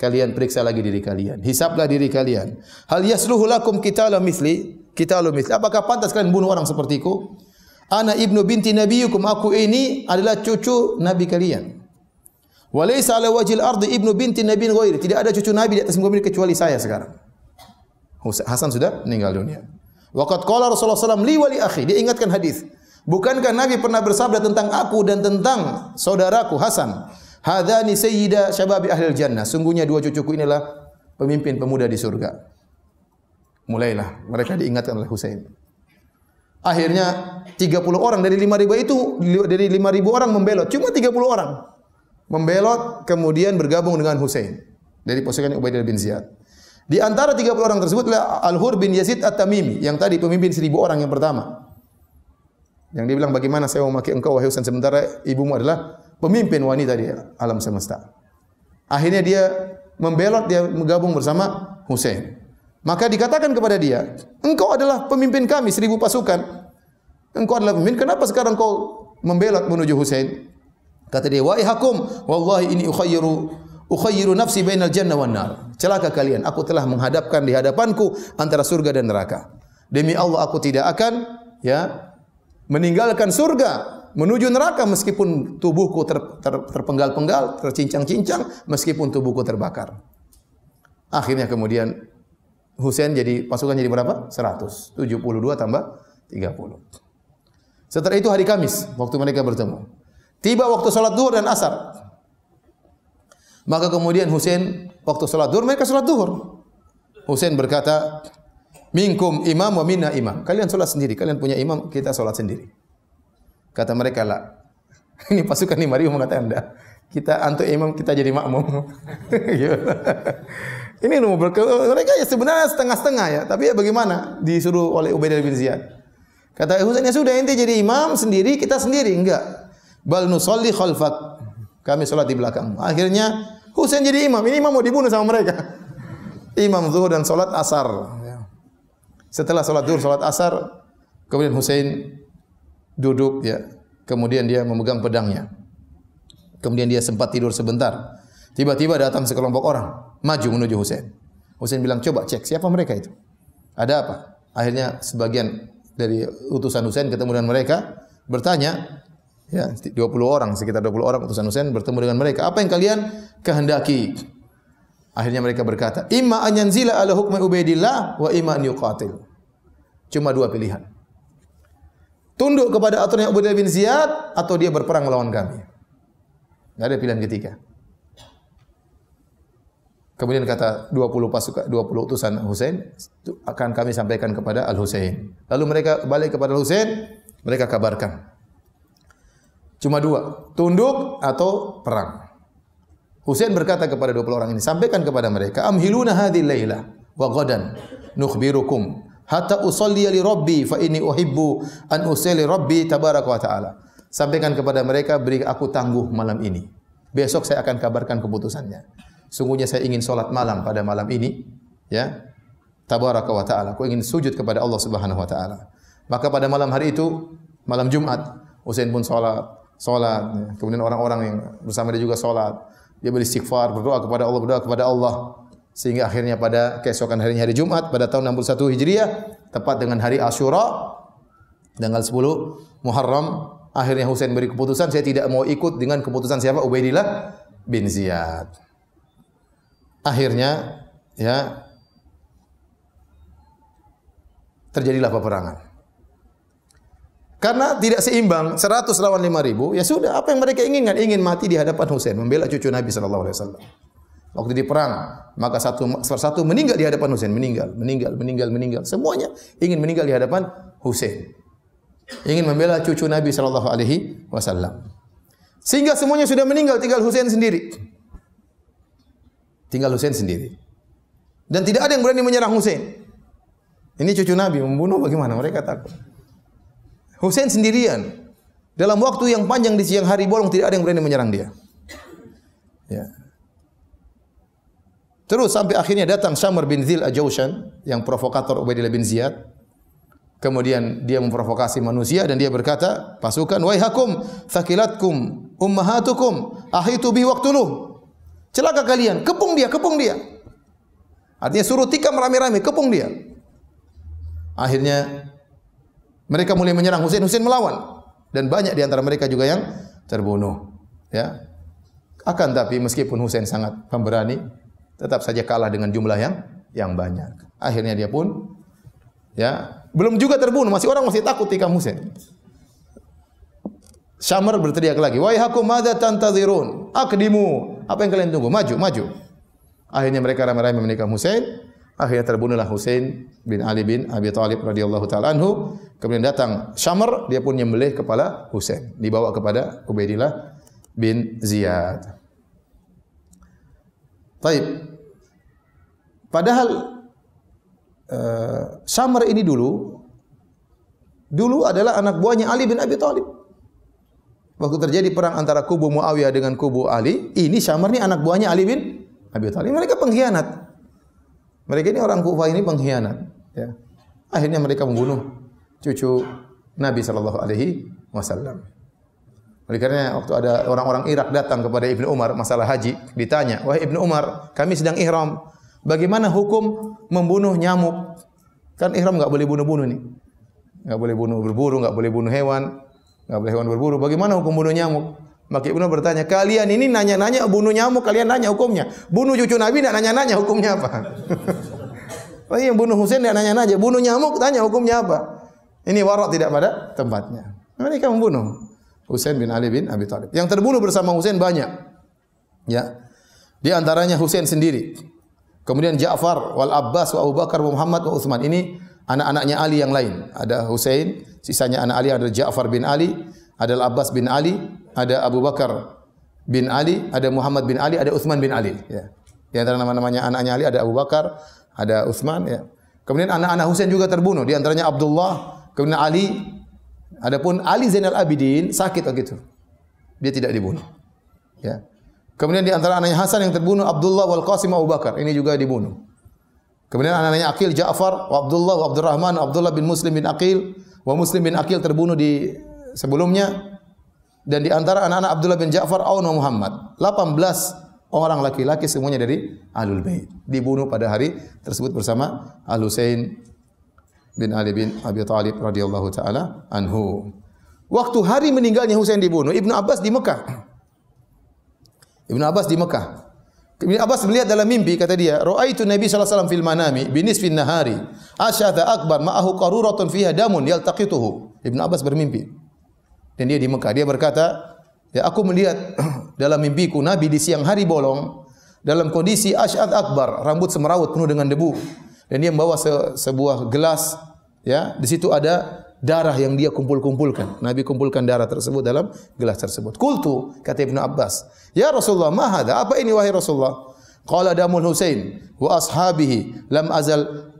Kalian periksa lagi diri kalian, hisablah diri kalian. Hal yasluhu lakum qitalu mithli? Apakah pantas kalian bunuh orang sepertiku? Ana ibnu binti nabiyukum, aku ini adalah cucu nabi kalian. Wa laysa ala wajhil ardi ibnu binti nabiyyin ghairi. Tidak ada cucu nabi di atas muka bumi kecuali saya sekarang. Hasan sudah meninggal dunia. Waqad qala Rasulullah sallallahu alaihi wasallam li wa li akhi. Dia ingatkan hadis. Bukankah Nabi pernah bersabda tentang aku dan tentang saudaraku Hasan? Hadzani sayyida syababi ahlil jannah. Sungguhnya 2 cucuku inilah pemimpin pemuda di surga. Mulailah mereka diingatkan oleh Husain. Akhirnya 30 orang dari 5.000 itu, dari 5.000 orang membelot. Cuma 30 orang membelot kemudian bergabung dengan Husain dari pasukan Ubaidillah bin Ziyad. Di antara 30 orang tersebut adalah Al-Hur bin Yazid At-Tamimi yang tadi pemimpin 1.000 orang yang pertama. Yang dia bilang, bagaimana saya mau maki engkau wahai Husain sementara ibumu adalah pemimpin wanita di alam semesta. Akhirnya dia membelot, dia bergabung bersama Husain. Maka dikatakan kepada dia, engkau adalah pemimpin kami 1.000 pasukan. Engkau adalah pemimpin, kenapa sekarang kau membelot menuju Husain? Kata dia, wahai hakum, wallahi ini ukhayyiru nafsi bainal jannah wan nar. Celaka kalian, aku telah menghadapkan di hadapanku antara surga dan neraka. Demi Allah aku tidak akan, ya, meninggalkan surga menuju neraka meskipun tubuhku terpenggal-penggal, tercincang-cincang, meskipun tubuhku terbakar. Akhirnya kemudian Husain jadi pasukan jadi berapa? 100. 72 tambah 30. Setelah itu hari Kamis waktu mereka bertemu. Tiba waktu salat zuhur dan asar. Maka kemudian Husain waktu salat zuhur, mereka salat zuhur. Husain berkata, minkum imam wa minna imam. Kalian salat sendiri, kalian punya imam, kita salat sendiri. Kata mereka, lah. Ini pasukan 5.000 mengatakan, enggak. Kita antuk imam, kita jadi makmum. Ini mereka ya sebenarnya setengah-setengah ya, tapi ya bagaimana? Disuruh oleh Ubaidillah bin Ziyad. Kata Husain, ya sudah ente jadi imam sendiri, kita sendiri. Enggak. Bal nusalli khalfak. Kami salat di belakang. Akhirnya Husain jadi imam. Ini imam mau dibunuh sama mereka. Imam zuhur dan salat asar. Setelah salat zuhur, salat asar, kemudian Husain duduk, ya. Kemudian dia memegang pedangnya. Kemudian dia sempat tidur sebentar. Tiba-tiba datang sekelompok orang maju menuju Husain. Husain bilang, coba cek siapa mereka itu. Ada apa? Akhirnya sebagian dari utusan Husain ketemu dengan mereka, bertanya, ya, 20 orang, sekitar 20 orang utusan Husain bertemu dengan mereka. Apa yang kalian kehendaki? Akhirnya mereka berkata, imma an yanzila ala hukmi Ubaidillah wa imma an yuqatil. Cuma 2 pilihan. Tunduk kepada aturan Ubaidillah bin Ziyad atau dia berperang melawan kami. Enggak ada pilihan ketiga. Kemudian kata 20 pasukan, 20 utusan Husain, akan kami sampaikan kepada Al-Husain. Lalu mereka balik kepada Husain, mereka kabarkan. Cuma dua, tunduk atau perang. Husain berkata kepada 20 orang ini, sampaikan kepada mereka, amhiluna hadhil lailah wa ghadan nukhbirukum hatta usalli li rabbi fa inni uhibbu an usalli rabbi tabaraka wa taala. Sampaikan kepada mereka, beri aku tangguh malam ini. Besok saya akan kabarkan keputusannya. Sungguhnya saya ingin solat malam pada malam ini, ya. Tabaraka wa taala. Aku ingin sujud kepada Allah Subhanahu wa taala. Maka pada malam hari itu, malam Jumat, Husain pun salat. Ya. Kemudian orang-orang yang bersama dia juga salat. Dia beristighfar, berdoa kepada Allah, sehingga akhirnya pada keesokan harinya hari Jumat pada tahun 61 Hijriah, tepat dengan hari Asyura, tanggal 10 Muharram, akhirnya Husain beri keputusan, saya tidak mau ikut dengan keputusan siapa? Ubaidillah bin Ziyad. Akhirnya, ya, terjadilah peperangan. Karena tidak seimbang, 100 lawan 5.000, ya sudah, apa yang mereka inginkan? Ingin mati di hadapan Husain, membela cucu Nabi sallallahu alaihi wasallam. Waktu di perang, maka satu persatu meninggal di hadapan Husain, meninggal. Semuanya ingin meninggal di hadapan Husain. Ingin membela cucu Nabi sallallahu alaihi wasallam. Sehingga semuanya sudah meninggal, tinggal Husain sendiri. Dan tidak ada yang berani menyerang Husain. Ini cucu Nabi, membunuh bagaimana? Mereka takut. Husain sendirian. Dalam waktu yang panjang di siang hari bolong, tidak ada yang berani menyerang dia. Ya. Terus sampai akhirnya datang Syamr bin Dzil Al-Jawshan, yang provokator Ubaidillah bin Ziyad. Kemudian dia memprovokasi manusia dan dia berkata, pasukan, waihakum thaqilatkum ummahatukum ahitu bihi waqtuluh. Celaka kalian, kepung dia. Artinya suruh tikam rame-rame, kepung dia. Akhirnya mereka mulai menyerang Husain, Husain melawan, dan banyak di antara mereka juga yang terbunuh. Ya. Akan tapi meskipun Husain sangat pemberani, tetap saja kalah dengan jumlah yang banyak. Akhirnya dia pun, ya, belum juga terbunuh, orang masih takut tikam Husain. Syamr berteriak lagi, waihakum madza tantazirun? Aqdimu, apa yang kalian tunggu? Maju. Akhirnya mereka ramai-ramai menikam Husain. Akhirnya terbunuhlah Husain bin Ali bin Abi Thalib radhiyallahu taala anhu. Kemudian datang Syamr, dia pun menyembelih kepala Husain, dibawa kepada Ubaidillah bin Ziyad. Baik. Padahal Syamr ini dulu adalah anak buahnya Ali bin Abi Thalib. Waktu terjadi perang antara kubu Muawiyah dengan kubu Ali, ini Syamr ini anak buahnya Ali bin Abi Thalib. Mereka pengkhianat. Mereka ini orang Kufah ini pengkhianat. Ya. Akhirnya mereka membunuh cucu Nabi sallallahu alaihi wasallam. Oleh karena waktu ada orang-orang Irak datang kepada Ibnu Umar masalah haji, ditanya, "Wahai Ibnu Umar, kami sedang ihram. Bagaimana hukum membunuh nyamuk?" Kan ihram enggak boleh bunuh-bunuh nih. Enggak boleh bunuh berburu, enggak boleh bunuh hewan, enggak boleh hewan berburu. Bagaimana hukum bunuh nyamuk? Maka Ibnu Umar bertanya, "Kalian ini nanya-nanya bunuh nyamuk, kalian nanya hukumnya. Bunuh cucu Nabi enggak nanya-nanya hukumnya apa?" Oh, yang bunuh Husain enggak nanya-nanya, bunuh nyamuk tanya hukumnya apa? Ini warak tidak pada tempatnya. Mereka membunuh Husain bin Ali bin Abi Thalib. Yang terbunuh bersama Husain banyak. Ya. Di antaranya Husain sendiri. Kemudian Ja'far wal Abbas wa Abu Bakar wa Muhammad wa Utsman. Ini anak-anaknya Ali yang lain. Ada Husain, sisanya anak Ali ada Ja'far bin Ali, ada Abbas bin Ali, ada Abu Bakar bin Ali, ada Muhammad bin Ali, ada Utsman bin Ali, ya. Di antara nama-namanya anaknya Ali ada Abu Bakar, ada Utsman, ya. Kemudian anak-anak Husain juga terbunuh, di antaranya Abdullah, kemudian Ali. Adapun Ali Zainal Abidin sakit begitu. Dia tidak dibunuh. Ya. Kemudian di antara anaknya Hasan yang terbunuh Abdullah wal Qasim Abu Bakar, ini juga dibunuh. Kemudian anaknya Aqil Ja'far, wa Abdullah wa Abdurrahman, Abdullah bin Muslim bin Aqil, wa Muslim bin Aqil terbunuh di sebelumnya. Dan di antara anak-anak Abdullah bin Ja'far, Aun wa Muhammad. 18 orang laki-laki semuanya dari Ahlul Bait. Dibunuh pada hari tersebut bersama Al-Husain bin Ali bin Abi Thalib radhiyallahu taala anhu. Waktu hari meninggalnya Husain dibunuh, Ibnu Abbas di Mekah. Ibnu Abbas di Mekah. Ibnu Abbas melihat dalam mimpi, kata dia, "Ra'aitu Nabi sallallahu alaihi wasallam fil manami bi nisfin nahari, asyadha akbar ma'ahu qaruratun fiha damun yaltaqituhu." Ibnu Abbas bermimpi. Dan dia di Mekah. Dia berkata, "Ya, aku melihat dalam mimpiku Nabi di siang hari bolong dalam kondisi asy'ad akbar, rambut semerawut penuh dengan debu. Dan dia membawa sebuah gelas, ya, di situ ada darah yang dia kumpulkan. Nabi kumpulkan darah tersebut dalam gelas tersebut. Qultu, kata Ibnu Abbas, "Ya Rasulullah, ma hadha? Apa ini wahai Rasulullah?" Qala damul Husain wa ashabihi lam azal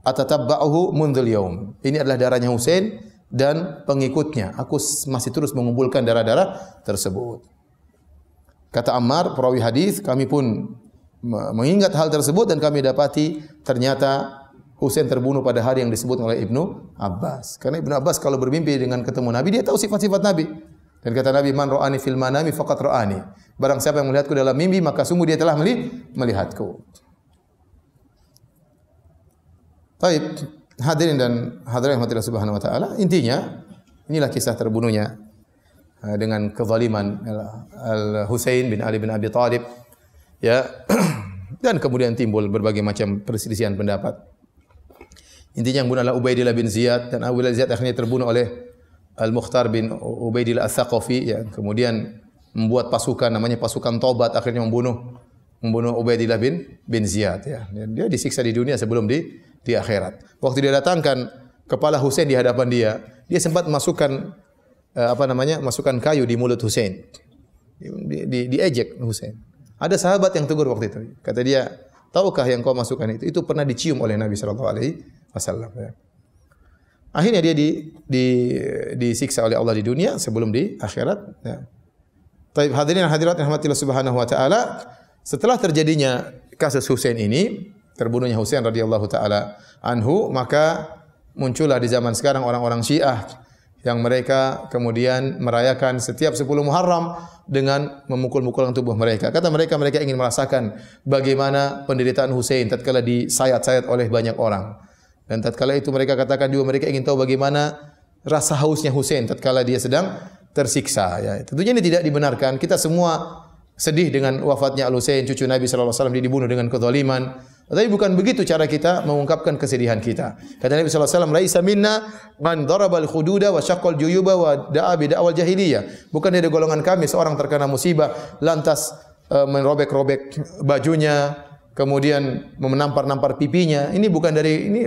atatabba'uhu mundzul yaum. Ini adalah darahnya Husain dan pengikutnya. Aku masih terus mengumpulkan darah-darah tersebut. Kata Ammar, perawi hadis, kami pun mengingat hal tersebut dan kami dapati ternyata Husain terbunuh pada hari yang disebut oleh Ibnu Abbas. Karena Ibnu Abbas kalau bermimpi dengan ketemu Nabi, dia tahu sifat-sifat Nabi. Dan kata Nabi, "Man ra'ani fil manami faqad ra'ani." Barang siapa yang melihatku dalam mimpi, maka sungguh dia telah melihatku. Baik, hadirin dan hadirat rahmatillah subhanahu wa ta'ala, intinya inilah kisah terbunuhnya dengan kezaliman Al-Husain bin Ali bin Abi Thalib, ya. Dan kemudian timbul berbagai macam perselisihan pendapat. Intinya yang bunuh adalah Ubaidillah bin Ziyad, dan Ubaidillah bin Ziyad akhirnya terbunuh oleh Al-Mukhtar bin Ubaidillah Ats-Tsaqafi, ya. Kemudian membuat pasukan namanya pasukan Tobat, akhirnya membunuh Ubaidillah bin Ziyad, ya. Dia disiksa di dunia sebelum di akhirat. Waktu dia datangkan kepala Husain di hadapan dia sempat masukkan masukkan kayu di mulut Husain. Diejek Husain. Ada sahabat yang tegur waktu itu. Kata dia, "Tahukah yang kau masukkan itu? Itu pernah dicium oleh Nabi sallallahu alaihi wasallam." Ya. Akhirnya dia disiksa oleh Allah di dunia sebelum di akhirat, ya. Baik, hadirin dan hadirat rahmatillah subhanahu wa taala, setelah terjadinya kasus Husain ini, terbunuhnya Husain radhiyallahu taala anhu, maka muncullah di zaman sekarang orang-orang Syiah yang mereka kemudian merayakan setiap 10 Muharram dengan memukul-mukul tubuh mereka. Kata mereka ingin merasakan bagaimana penderitaan Husain tatkala disayat-sayat oleh banyak orang. Dan tatkala itu mereka katakan juga mereka ingin tahu bagaimana rasa hausnya Husain tatkala dia sedang tersiksa, ya. Tentunya ini tidak dibenarkan. Kita semua sedih dengan wafatnya Al-Husain, cucu Nabi sallallahu alaihi wasallam, dia dibunuh dengan kezaliman. Tapi bukan begitu cara kita mengungkapkan kesedihan kita. Kata Nabi sallallahu alaihi wasallam, "Laisa minna man daraba al-khududa wa syaqqal juyuba wa da'a bi da'wal jahiliyah." Bukan dari golongan kami seorang terkena musibah lantas merobek-robek bajunya, kemudian menampar-nampar pipinya. Ini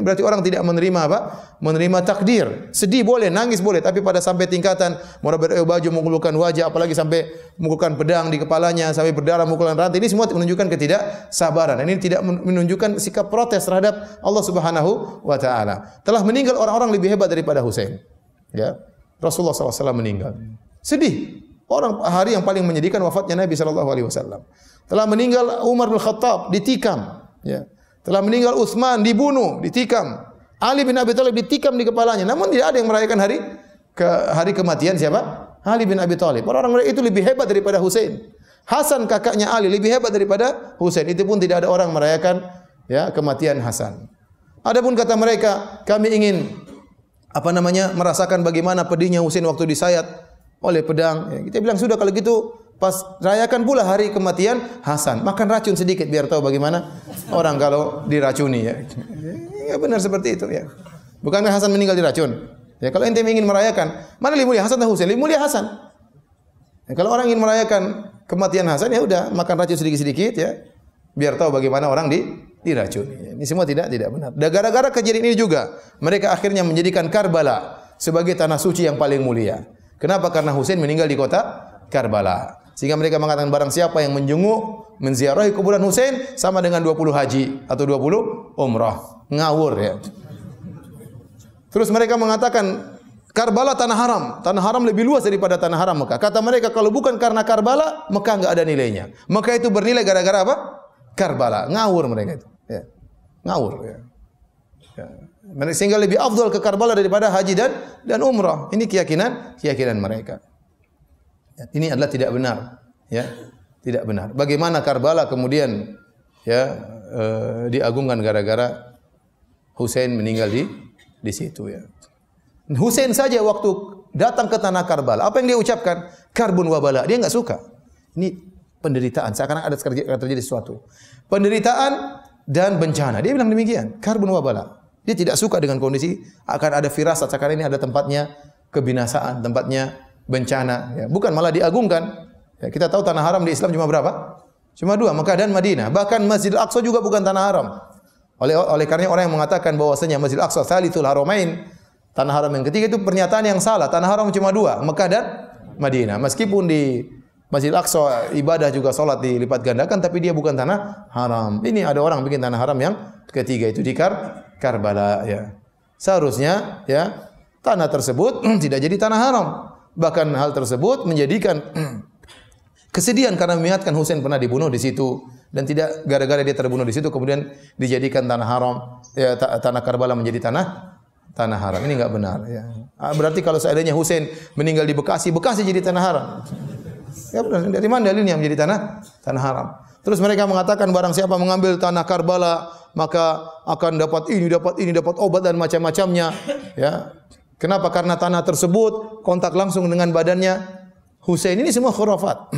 berarti orang tidak menerima apa? Menerima takdir. Sedih boleh, nangis boleh, tapi pada sampai tingkatan merobek baju, mengukulkan wajah, apalagi sampai mengukulkan pedang di kepalanya, sampai berdarah, mengukulkan rantai, ini semua menunjukkan ketidaksabaran. Ini tidak menunjukkan sikap protes terhadap Allah Subhanahu wa taala. Telah meninggal orang-orang lebih hebat daripada Husain. Ya. Rasulullah SAW meninggal. Sedih. Hari yang paling menyedihkan wafatnya Nabi sallallahu alaihi wasallam. Telah meninggal Umar bin Khattab ditikam, ya. Telah meninggal Utsman dibunuh, ditikam. Ali bin Abi Thalib ditikam di kepalanya. Namun tidak ada yang merayakan hari kematian siapa? Ali bin Abi Thalib. Orang-orang itu lebih hebat daripada Husain. Hasan kakaknya Ali lebih hebat daripada Husain. Itu pun tidak ada orang merayakan, ya, kematian Hasan. Adapun kata mereka, kami ingin merasakan bagaimana pedihnya Husain waktu disayat oleh pedang. Ya, kita bilang sudah kalau gitu pas rayakan pula hari kematian Hasan. Makan racun sedikit biar tahu bagaimana orang kalau diracuni, ya. Ya benar seperti itu, ya. Bukankah Hasan meninggal diracun? Ya, kalau ente ingin merayakan, mana lebih mulia Hasan atau Husain? Lebih mulia Hasan. Ya, kalau orang ingin merayakan kematian Hasan, ya udah makan racun sedikit-sedikit, ya. Biar tahu bagaimana orang diracuni. Ini semua tidak benar. Dan gara-gara kejadian ini juga mereka akhirnya menjadikan Karbala sebagai tanah suci yang paling mulia. Kenapa? Karena Husain meninggal di kota Karbala. Sehingga mereka mengatakan barang siapa yang menjenguk, menziarahi kuburan Husain sama dengan 20 haji atau 20 umrah. Ngawur, ya. Terus mereka mengatakan Karbala tanah haram. Tanah haram lebih luas daripada tanah haram Mekah. Kata mereka kalau bukan karena Karbala, Mekah enggak ada nilainya. Mekah itu bernilai gara-gara apa? Karbala. Ngawur mereka itu, ya. Ngawur, ya. Ya. Sehingga lebih afdal ke Karbala daripada haji dan umrah. Ini keyakinan mereka. Ya, ini adalah tidak benar, ya. Tidak benar. Bagaimana Karbala kemudian, ya, diagungkan gara-gara Husain meninggal di situ, ya. Husain saja waktu datang ke tanah Karbala, apa yang dia ucapkan? Karbun wa bala. Dia enggak suka. Ini penderitaan, seakan-akan ada terjadi sesuatu. Penderitaan dan bencana. Dia bilang demikian, karbun wa bala. Dia tidak suka dengan kondisi akan ada firasat sekarang ini ada tempatnya kebinasaan, tempatnya bencana, ya. Bukan malah diagungkan. Ya, kita tahu tanah haram di Islam cuma berapa? Cuma dua, Mekah dan Madinah. Bahkan Masjidil Aqsa juga bukan tanah haram. Oleh karena orang yang mengatakan bahwasanya Masjidil Aqsa Tsalitsul Haramain, tanah haram yang ketiga, itu pernyataan yang salah. Tanah haram cuma dua, Mekah dan Madinah. Meskipun di Masjidil Aqsa ibadah juga salat dilipat gandakan, tapi dia bukan tanah haram. Ini ada orang bikin tanah haram yang ketiga, itu di Karbala ya. Seharusnya ya tanah tersebut tidak jadi tanah haram. Bahkan hal tersebut menjadikan kesedihan karena mengingatkan Husain pernah dibunuh di situ, dan tidak gara-gara dia terbunuh di situ kemudian dijadikan tanah haram, ya, tanah Karbala menjadi tanah haram. Ini enggak benar ya. Berarti kalau seandainya Husain meninggal di Bekasi, Bekasi jadi tanah haram. Ya benar, dari mana dalilnya menjadi tanah haram? Terus mereka mengatakan barang siapa mengambil tanah Karbala maka akan dapat ini, dapat obat dan macam-macamnya, ya. Kenapa? Karena tanah tersebut kontak langsung dengan badannya Husain. Ini semua khurafat.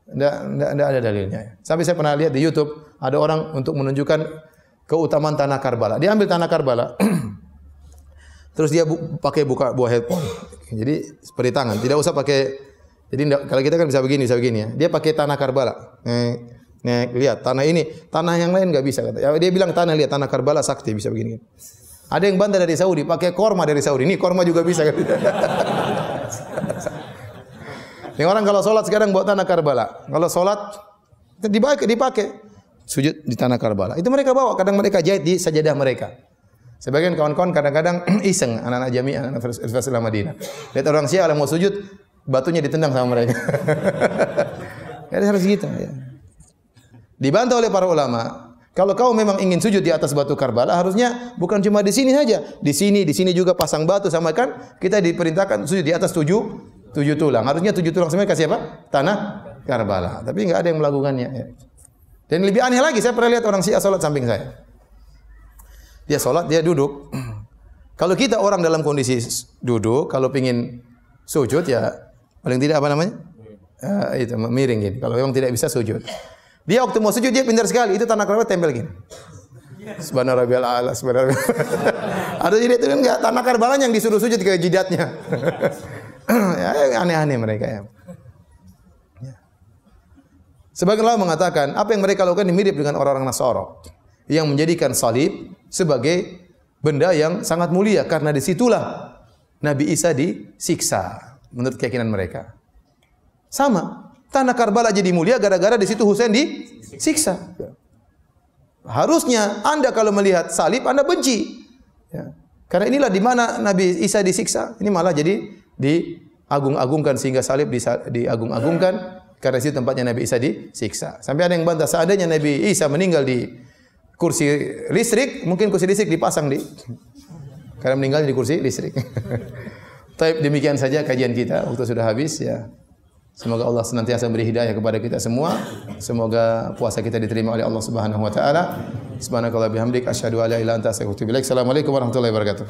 Tidak ada dalilnya. Sampai saya pernah lihat di YouTube ada orang untuk menunjukkan keutamaan tanah Karbala. Dia ambil tanah Karbala, terus dia pakai buah headphone. Jadi seperti tangan, tidak usah pakai. Jadi kalau kita kan bisa begini ya. Dia pakai tanah Karbala. Lihat tanah ini, tanah yang lain nggak bisa. Dia bilang tanah, lihat tanah Karbala sakti bisa begini. Ada yang bantah dari Saudi, pakai korma dari Saudi. Ini korma juga bisa. Yang orang kalau sholat sekarang bawa tanah Karbala. Kalau sholat dipakai sujud di tanah Karbala. Itu mereka bawa, kadang mereka jahit di sajadah mereka. Sebagian kawan-kawan kadang-kadang iseng, anak-anak jamiah, anak Universitas Madinah. Lihat orang Syiah mau sujud, batunya ditendang sama mereka. Jadi harus gitu ya. Dibantah oleh para ulama. Kalau kau memang ingin sujud di atas batu Karbala, harusnya bukan cuma di sini saja. Di sini juga pasang batu, sama kan kita diperintahkan sujud di atas tujuh tulang. Harusnya 7 tulang semua kasih apa? Tanah Karbala. Tapi enggak ada yang melakukannya. Ya. Dan lebih aneh lagi, saya pernah lihat orang Syiah salat samping saya. Dia salat, dia duduk. Kalau kita orang dalam kondisi duduk, kalau pingin sujud ya paling tidak apa namanya? Itu miring gini. Kalau memang tidak bisa sujud. Dia waktu mau sujud dia pintar sekali. Itu tanah Karbala tempel gini. Subhana rabbiyal a'la, subhana rabbiyal. Ada jadi itu kan enggak tanah Karbala yang disuruh sujud ke jidatnya. Ya, aneh-aneh mereka ya. Sebagian ulama mengatakan apa yang mereka lakukan mirip dengan orang-orang Nasara yang menjadikan salib sebagai benda yang sangat mulia karena disitulah Nabi Isa disiksa menurut keyakinan mereka. Sama, tanah Karbala jadi mulia gara-gara di situ Husain disiksa. Harusnya Anda kalau melihat salib Anda benci. Ya. Karena inilah di mana Nabi Isa disiksa. Ini malah jadi diagung-agungkan sehingga salib diagung-agungkan karena itu tempatnya Nabi Isa disiksa. Sampai ada yang bantah seandainya Nabi Isa meninggal di kursi listrik, mungkin kursi listrik dipasang karena meninggal di kursi listrik. Baik, demikian saja kajian kita. Waktu sudah habis ya. Semoga Allah senantiasa beri hidayah kepada kita semua. Semoga puasa kita diterima oleh Allah Subhanahu wa taala. Subhanakallahumma bihamdik asyhadu an la ilaha illa anta astaghfiruka wa atubu ilaik. Assalamualaikum warahmatullahi wabarakatuh.